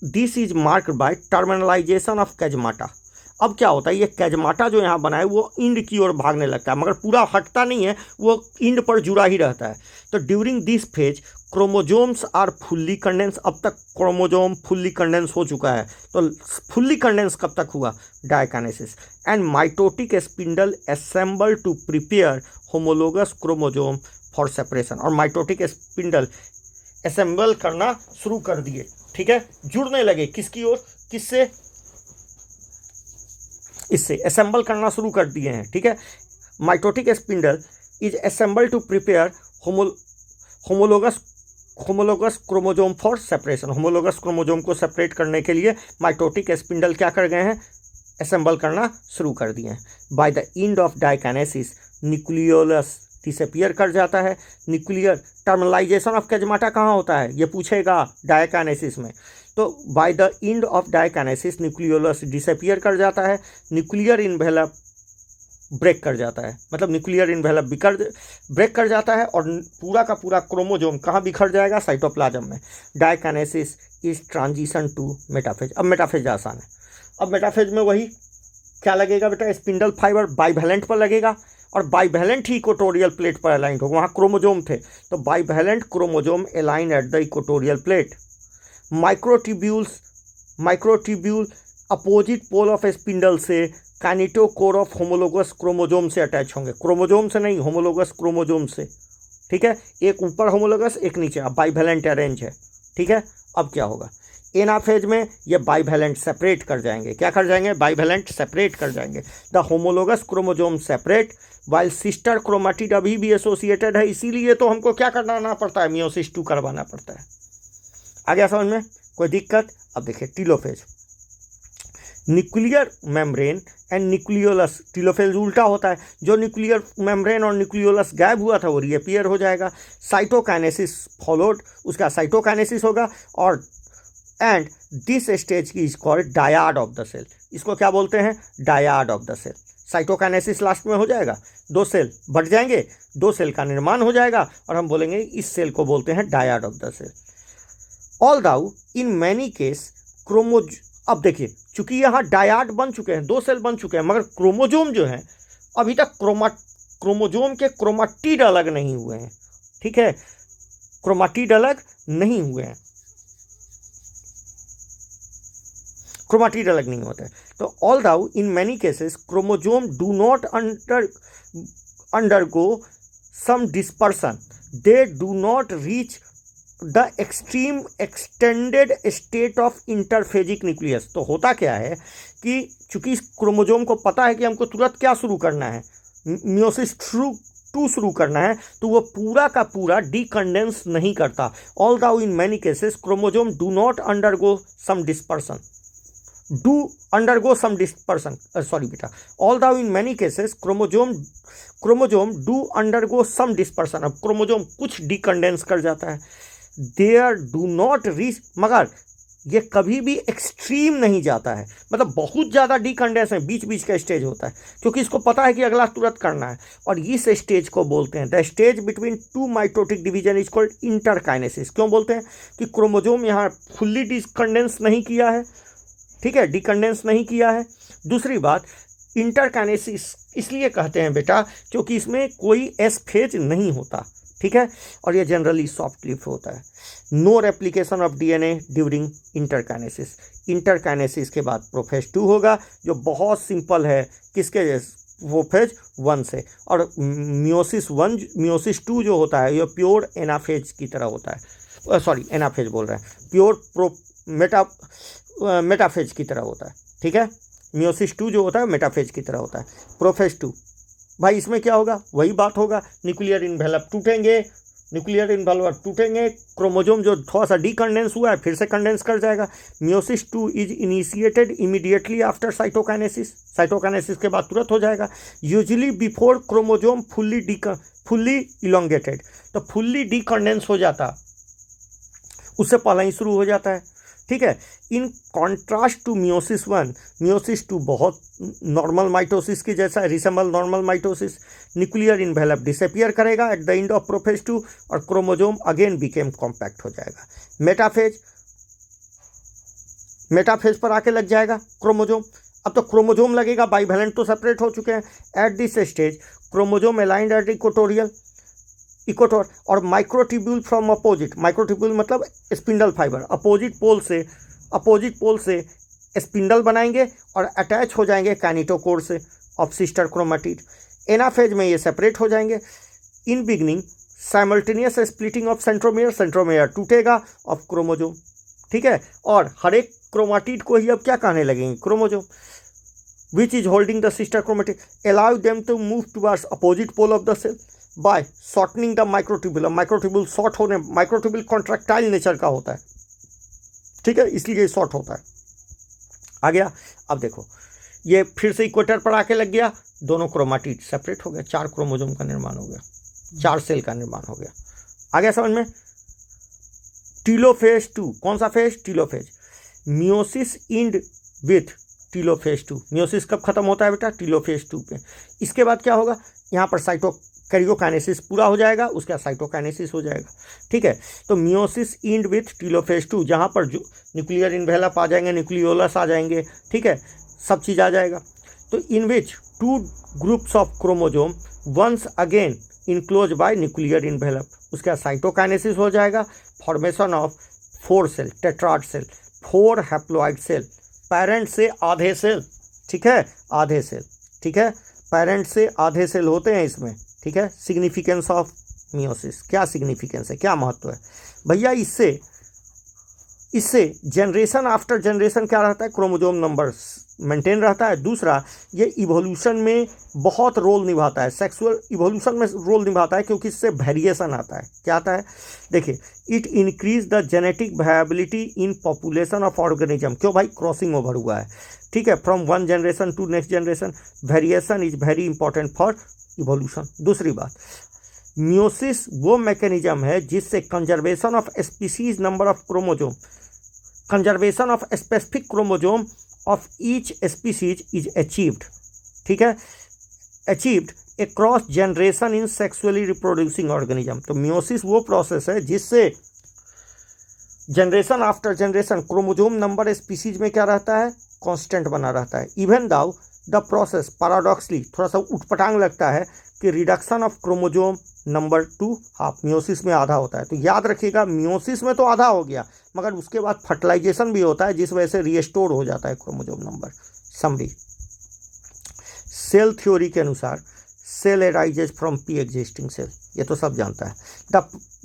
this is marked by terminalisation of chiasmata. अब क्या होता है, ये कैजमाटा जो यहाँ बना है वो इंड की ओर भागने लगता है, मगर पूरा हटता नहीं है, वो इंड पर जुड़ा ही रहता है। तो during this phase chromosomes are fully condense. अब तक क्रोमोजोम फुल्ली कंडेंस हो चुका है। तो फुल्ली कंडेंस कब तक हुआ? Diakinesis. And mitotic spindle assemble to prepare homologous chromosome for separation. और माइटोटिक स्पिंडल असेंबल करना शुरू कर दिए, ठीक है, जुड़ने लगे किसकी ओर? किससे? इससे असेंबल करना शुरू कर दिए हैं, ठीक है। Mitotic spindle is assemble to prepare homologous chromosome for separation. Homologous chromosome को सेपरेट करने के लिए माइटोटिक स्पिंडल क्या कर गए हैं? असेंबल करना शुरू कर दिए हैं। By the end of diakinesis nucleolus disappear कर जाता है। न्यूक्लियर टर्मिनलाइजेशन ऑफ कैजमाटा कहाँ होता है? ये पूछेगा डायकाइनेसिस में। तो by the end of diakinesis nucleolus disappear कर जाता है। न्यूक्लियर इन्वेलप ब्रेक कर जाता है, मतलब न्यूक्लियर इन्वेलप ब्रेक कर जाता है और पूरा का पूरा क्रोमोजोम कहाँ बिखर जाएगा? साइटोप्लाज्म में। Diakinesis is transition to metaphase. अब मेटाफेज आसान है। अब मेटाफेज में वही क्या लगेगा बेटा? स्पिंडल फाइबर बाइवैलेंट पर लगेगा और बाइवैलेंट ही इक्वेटोरियल प्लेट पर अलाइंड होगा। वहाँ क्रोमोजोम थे तो bivalent chromosome align at the equatorial plate. Microtubule opposite pole of spindle से काइनेटोकोर ऑफ होमोलोगस क्रोमोजोम से अटैच होंगे। क्रोमोजोम से नहीं, होमोलोगस क्रोमोजोम से, ठीक है। एक ऊपर होमोलोगस, एक नीचे, अब बाइवैलेंट अरेंज है, ठीक है। अब क्या होगा? एनाफेज में ये बाइवैलेंट सेपरेट कर जाएंगे। क्या कर जाएंगे? बाइवैलेंट सेपरेट कर जाएंगे। The homologous chromosome separate while sister chromatid अभी भी एसोसिएटेड है, इसीलिए तो हमको क्या करना पड़ता है? मियोसिस 2 करवाना पड़ता है। आ गया समझ में? कोई दिक्कत? अब देखिए telophase, nuclear membrane and nucleolus. Telophase उल्टा होता है, जो न्यूक्लियर मेम्ब्रेन और न्यूक्लियोलस गायब हुआ था वो रीअपीयर हो जाएगा। साइटोकाइनेसिस फॉलोड, उसका साइटोकाइनेसिस होगा और एंड दिस स्टेज की is called dyad of the cell. इसको क्या बोलते हैं? Dyad of the cell. Cytokinesis last में हो जाएगा, 2 सेल बढ़ जाएंगे, 2 सेल का निर्माण हो जाएगा और हम बोलेंगे इस सेल को बोलते हैं dyad of the cell. Although in many case अब देखिए, चूंकि यहाँ डायाड बन चुके हैं, 2 सेल बन चुके हैं, मगर क्रोमोजोम जो है अभी तक क्रोमोजोम के क्रोमाटिड अलग नहीं हुए हैं, ठीक है। क्रोमाटिड अलग नहीं हुए हैं, क्रोमाटिड अलग नहीं होता है। तो although in many cases chromosome do not undergo some dispersion, they do not reach the extreme extended state of interphasic nucleus. तो होता क्या है कि चूंकि इस क्रोमोजोम को पता है कि हमको तुरंत क्या शुरू करना है? मियोसिस 2 शुरू करना है, तो वो पूरा का पूरा डीकंडेंस नहीं करता। Although in many cases chromosome do not undergo some dispersion, do undergo some dispersion, sorry बेटा, all the in many cases chromosome do undergo some dispersion. अब क्रोमोजोम कुछ डिकंडेंस कर जाता है, देयर डू नॉट रीच, मगर ये कभी भी एक्सट्रीम नहीं जाता है, मतलब बहुत ज़्यादा डिकंडेंस है, बीच बीच का स्टेज होता है, क्योंकि इसको पता है कि अगला तुरंत करना है। और इस स्टेज को बोलते हैं the stage between two mitotic division is called interkinesis. क्यों बोलते हैं कि क्रोमोजोम यहाँ फुल्ली डिकंडेंस नहीं किया है, ठीक है, डिकंडेंस नहीं किया है। दूसरी बात, इंटरकाइनेसिस इसलिए कहते हैं बेटा क्योंकि इसमें कोई एस फेज नहीं होता, ठीक है, और ये जनरली सॉफ्ट लिफ होता है। No replication of DNA during interkinesis. Interkinesis के बाद प्रोफेज 2 होगा, जो बहुत सिंपल है, किसके प्रोफेज 1 से। और मियोसिस 2 जो होता है ये प्योर एनाफेज की तरह होता है, सॉरी एनाफेज बोल रहे हैं, प्योर मेटाफेज की तरह होता है, ठीक है। मियोसिस 2 जो होता है मेटाफेज की तरह होता है। प्रोफेज 2 भाई इसमें क्या होगा, वही बात होगा, न्यूक्लियर इन्वेलप टूटेंगे, न्यूक्लियर इन्वेलप टूटेंगे, क्रोमोजोम जो थोड़ा सा डीकंडेंस हुआ है फिर से कंडेंस कर जाएगा। Meiosis 2 is initiated immediately after cytokinesis, cytokinesis के बाद तुरंत हो जाएगा। Usually before chromosome fully elongated, तो फुल्ली डीकंडेंस हो जाता उससे पहले ही शुरू हो जाता है, ठीक है। In contrast to meiosis 1, meiosis 2 बहुत नॉर्मल माइटोसिस के जैसा है, resemble normal mitosis. Nuclear envelope disappear करेगा at the end of prophase 2 और क्रोमोजोम अगेन बिकेम कॉम्पैक्ट हो जाएगा। मेटाफेज पर आके लग जाएगा क्रोमोजोम। अब तो क्रोमोजोम लगेगा, बाइवेलेंट तो सेपरेट हो चुके हैं। Eight this stage chromosome aligned at equator और माइक्रोट्यूब्यूल फ्रॉम अपोजिट, माइक्रोट्यूब्यूल मतलब स्पिंडल फाइबर, अपोजिट पोल से स्पिंडल बनाएंगे और अटैच हो जाएंगे काइनेटोकोर से ऑफ सिस्टर क्रोमेटिड। एनाफेज में ये सेपरेट हो जाएंगे। In beginning simultaneous splitting of centromere टूटेगा ऑफ क्रोमोजोम, ठीक है। और हर एक क्रोमाटिड को ही अब क्या कहने लगेंगे, chromosome, which is holding the sister chromatid, allow them to move towards opposite pole of the cell by shortening the microtubule. Microtubule short होने, माइक्रोट्यूब्यूल कॉन्ट्रैक्टाइल नेचर का होता है, ठीक है, इसलिए शॉर्ट होता है। आ गया। अब देखो ये फिर से इक्वेटर पर आके लग गया, दोनों क्रोमाटिड सेपरेट हो गए, 4 क्रोमोजोम का निर्माण हो गया, 4 सेल का निर्माण हो गया। आ गया समझ में। टीलोफेज 2, कौन सा phase, telophase. Meiosis end with telophase 2। Meiosis कब खत्म होता है बेटा, टीलोफेज 2 पे। इसके बाद क्या होगा, यहाँ पर कैरियोकाइनेसिस पूरा हो जाएगा, उसके बाद साइटोकाइनेसिस हो जाएगा, ठीक है। तो मियोसिस इंड विथ टीलोफेज 2, जहाँ पर जो न्यूक्लियर इन्वेलप आ जाएंगे, न्यूक्लियोलस आ जाएंगे, ठीक है, सब चीज़ आ जाएगा। तो in which 2 groups of chromosome once again enclose by nuclear envelope, उसके बाद साइटोकाइनेसिस हो जाएगा, formation of 4 cell, tetrad cell, 4 haploid cell, parent से आधे सेल, ठीक है, आधे सेल, ठीक है, पेरेंट से आधे सेल होते हैं इसमें, ठीक है। सिग्निफिकेंस ऑफ मियोसिस, क्या सिग्निफिकेंस है, क्या महत्व है भैया, इससे जनरेशन आफ्टर जनरेशन क्या रहता है, क्रोमोजोम नंबर मेंटेन रहता है। दूसरा, ये इवोल्यूशन में बहुत रोल निभाता है, सेक्सुअल इवोल्यूशन में रोल निभाता है, क्योंकि इससे वेरिएशन आता है। क्या आता है, देखिए, it increase the genetic viability in population of organism. क्यों भाई, क्रॉसिंग ओवर हुआ है, ठीक है, from one generation to next generation. Variation is very important for evolution. दूसरी बात, मियोसिस वो मैकेनिज्म है जिससे conservation of species number of chromosome, conservation of specific chromosome of each species is achieved, ठीक है, achieved across generation in sexually reproducing organism. तो meiosis वो process है जिससे generation after generation chromosome number species में क्या रहता है, कांस्टेंट बना रहता है। Even though the process paradoxically, थोड़ा सा उठपटांग लगता है कि reduction of chromosome number 2 half, meiosis में आधा होता है। तो याद रखिएगा, मियोसिस में तो आधा हो गया, मगर उसके बाद फर्टिलाइजेशन भी होता है, जिस वजह से रिस्टोर हो जाता है chromosome number. Summary, cell theory के अनुसार cell arises from pre existing cell, ये तो सब जानता है।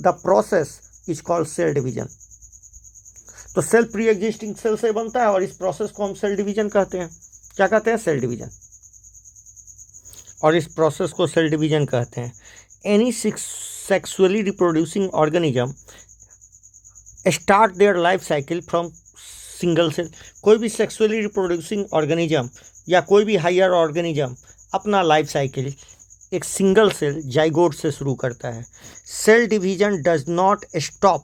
The process is called cell division. तो सेल प्री एग्जिस्टिंग सेल से बनता है और इस प्रोसेस को हम सेल डिवीजन कहते हैं। क्या कहते हैं, सेल डिवीजन, और इस प्रोसेस को सेल डिवीजन कहते हैं। Any sexually reproducing organism start their life cycle from single cell. कोई भी सेक्सुअली रिप्रोड्यूसिंग ऑर्गेनिज्म या कोई भी हायर ऑर्गेनिज्म अपना लाइफ साइकिल एक सिंगल सेल जाइगोट से शुरू करता है। Cell division does not stop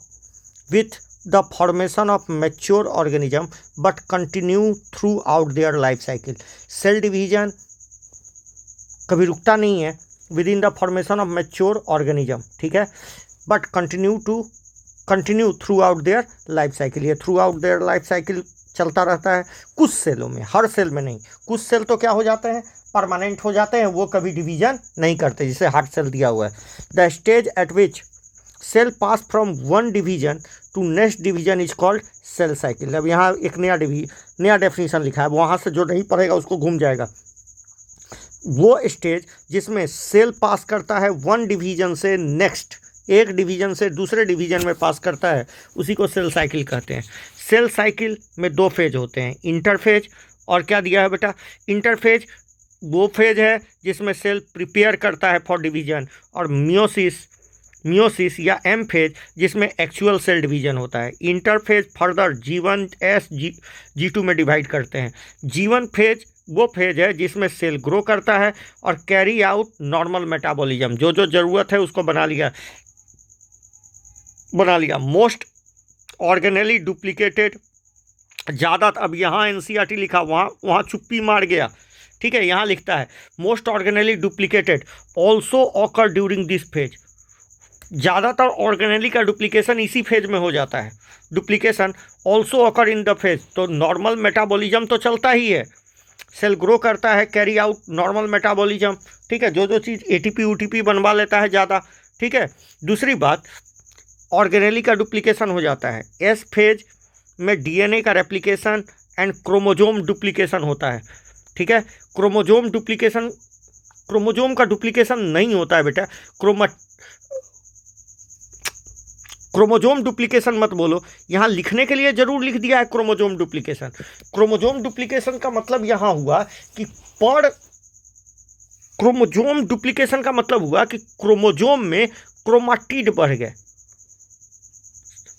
with the formation of mature organism but continue throughout their life cycle. Cell division कभी रुकता नहीं है within the formation of mature organism, ठीक है, but continue throughout their life cycle. ये throughout their life cycle चलता रहता है कुछ सेलों में, हर सेल में नहीं। कुछ सेल तो क्या हो जाते हैं, परमानेंट हो जाते हैं, वो कभी डिवीजन नहीं करते, जिसे हार्ट सेल दिया हुआ है। The stage at which cell pass from one division to next division is called cell cycle. अब यहाँ एक नया डेफिनेशन लिखा है, वहाँ से जो नहीं पढ़ेगा उसको घूम जाएगा। वो स्टेज जिसमें सेल पास करता है वन डिवीजन से नेक्स्ट, एक डिवीजन से दूसरे डिवीजन में पास करता है, उसी को सेल साइकिल कहते हैं। सेल साइकिल में दो फेज होते हैं, इंटरफेज और क्या दिया है बेटा, इंटरफेज वो फेज है जिसमें सेल प्रिपेयर करता है फॉर डिवीजन, और मियोसिस या एम फेज जिसमें एक्चुअल सेल डिवीजन होता है। Interphase further G1 S G2 में डिवाइड करते हैं। G1 फेज वो फेज है जिसमें सेल ग्रो करता है और कैरी आउट नॉर्मल मेटाबॉलिज्म, जो जो ज़रूरत है उसको बना लिया। मोस्ट ऑर्गेनेली डुप्लीकेटेड, ज़्यादा, अब यहाँ NCERT लिखा, वहाँ चुप्पी मार गया, ठीक है, यहाँ लिखता है most organelle duplicated also occur during this phase. ज़्यादातर ऑर्गेनेली का डुप्लीकेशन इसी फेज में हो जाता है। Duplication also occur in the phase, तो नॉर्मल मेटाबॉलिज्म तो चलता ही है, सेल ग्रो करता है, कैरी आउट नॉर्मल मेटाबॉलिज्म, ठीक है, जो चीज़ ATP UTP बनवा लेता है ज़्यादा, ठीक है। दूसरी बात, ऑर्गेनेली का डुप्लीकेशन हो जाता है। एस फेज में DNA का रेप्लिकेशन एंड क्रोमोजोम डुप्लीकेशन होता है, ठीक है। क्रोमोजोम का डुप्लीकेशन नहीं होता है बेटा, क्रोमोजोम डुप्लीकेशन मत बोलो, यहाँ लिखने के लिए जरूर लिख दिया है क्रोमोजोम डुप्लीकेशन। क्रोमोजोम डुप्लीकेशन का मतलब यहाँ हुआ कि क्रोमोजोम डुप्लीकेशन का मतलब हुआ कि क्रोमोजोम में क्रोमाटिड बढ़ गए,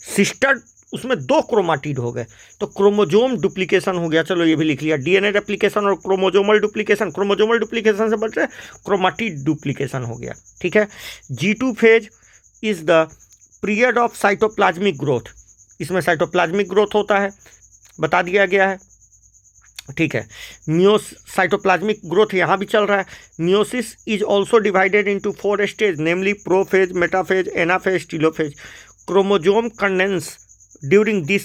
सिस्टर उसमें 2 क्रोमाटिड हो गए, तो क्रोमोजोम डुप्लीकेशन हो गया। चलो ये भी लिख लिया, DNA रेप्लिकेशन और क्रोमोजोमल डुप्लीकेशन से बढ़ रहे क्रोमाटिड डुप्लीकेशन हो गया, ठीक है। G2 phase is the period of cytoplasmic growth, इसमें साइटोप्लाज्मिक ग्रोथ होता है, बता दिया गया है, ठीक है। साइटोप्लाज्मिक ग्रोथ यहाँ भी चल रहा है। Meiosis is also divided into 4 stage, namely prophase, metaphase, anaphase, telophase. Chromosome condense during this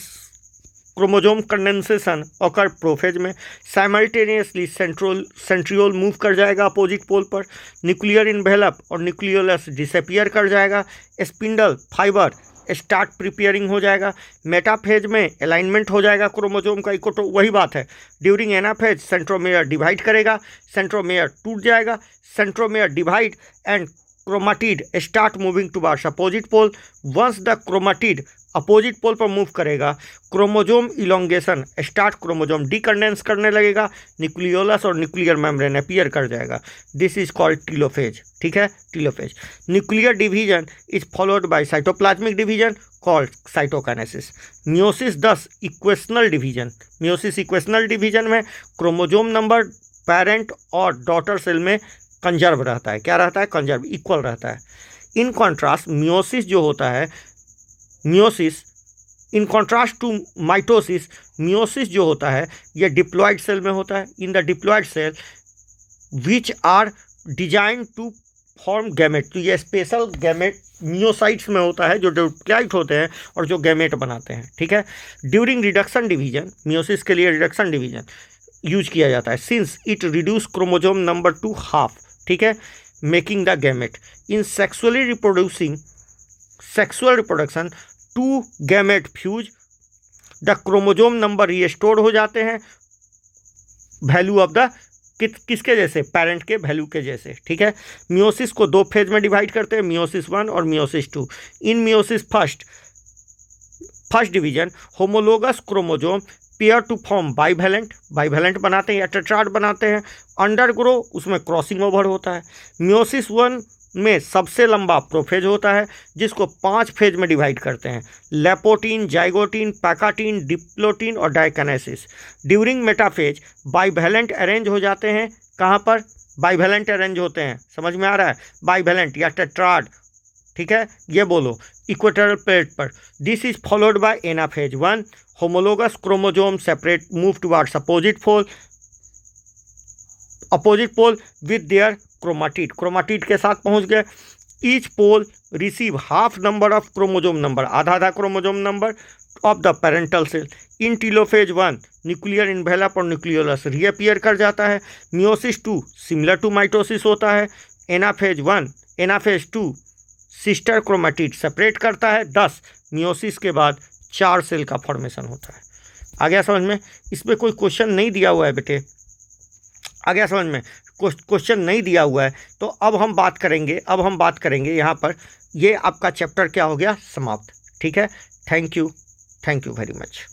chromosome condensation occur prophase में। साइमल्टेनियसली सेंट्रियोल मूव कर जाएगा अपोजिट पोल पर, न्यूक्लियर इन्वेलप और न्यूक्लियोलस डिसअपियर कर जाएगा, स्पिंडल फाइबर स्टार्ट प्रिपेयरिंग हो जाएगा। Metaphase में अलाइनमेंट हो जाएगा क्रोमोजोम का, इको, तो वही बात है। ड्यूरिंग एनाफेज सेंट्रोमेयर डिवाइड करेगा, सेंट्रोमेयर टूट जाएगा, centromere divide and chromatid start moving towards opposite pole. Once the chromatid opposite pole पर मूव करेगा, chromosome elongation start, chromosome decondense करने लगेगा, न्यूक्लियोलस और न्यूक्लियर मेम्ब्रेन अपीयर कर जाएगा। दिस इज कॉल्ड टीलोफेज, ठीक है, telophase. Nuclear division is followed bye cytoplasmic division called cytokinesis. Meiosis 10 equational division, meiosis equational division में क्रोमोजोम नंबर पेरेंट और daughter cell में कंजर्व रहता है। क्या रहता है? कंजर्व, इक्वल रहता है। इन कॉन्ट्रास्ट मियोसिस जो होता है, meiosis in contrast to mitosis, meiosis जो होता है यह डिप्लॉयड सेल में होता है। In the diploid cell which are design to form gamete, तो ये स्पेशल गैमेट मियोसाइट्स में होता है जो डिप्लॉयड होते हैं और जो गैमेट बनाते हैं, ठीक है। ड्यूरिंग रिडक्शन डिवीजन, मियोसिस के लिए रिडक्शन डिवीजन यूज किया जाता है, since it reduce chromosome number two half, ठीक है, making the gamete. In sexual reproduction 2 gamete fuse, the chromosome number restore हो जाते हैं, वैल्यू ऑफ द किसके जैसे? पेरेंट के वैल्यू के जैसे, ठीक है। मियोसिस को 2 फेज में डिवाइड करते हैं, मियोसिस 1 और meiosis 2। In meiosis first division homologous chromosome pair to form bivalent बनाते हैं या टेट्राड बनाते हैं। अंडरग्रो, उसमें क्रॉसिंग ओवर होता है। मियोसिस 1 में सबसे लंबा प्रोफेज होता है, जिसको 5 फेज में डिवाइड करते हैं, लेपोटीन, जाइगोटीन, पैकाटीन, डिप्लोटीन और डाइकनेसिस। ड्यूरिंग मेटाफेज बाइवैलेंट अरेंज हो जाते हैं, कहाँ पर बाइवैलेंट अरेंज होते हैं, समझ में आ रहा है, बाइवैलेंट या टेट्राड, ठीक है, ये बोलो, इक्वेटोरियल प्लेट पर। This is followed by anaphase 1, homologous chromosome separate move towards opposite pole with their chromatid, chromatid के साथ पहुंच गए। Each pole receive half number of chromosome number, आधा आधा chromosome number of the parental cell. In telophase 1 nuclear envelope और nucleolus reappear कर जाता है। मियोसिस 2 सिमिलर टू माइटोसिस होता है। एनाफेज 2 सिस्टर क्रोमेटिड सेपरेट करता है। 10 मियोसिस के बाद 4 सेल का फॉर्मेशन होता है। आ गया समझ में? इसमें कोई क्वेश्चन नहीं दिया हुआ है बेटे, आ गया समझ में? क्वेश्चन नहीं दिया हुआ है। तो अब हम बात करेंगे यहाँ पर, ये आपका चैप्टर क्या हो गया, समाप्त। ठीक है, थैंक यू वेरी मच।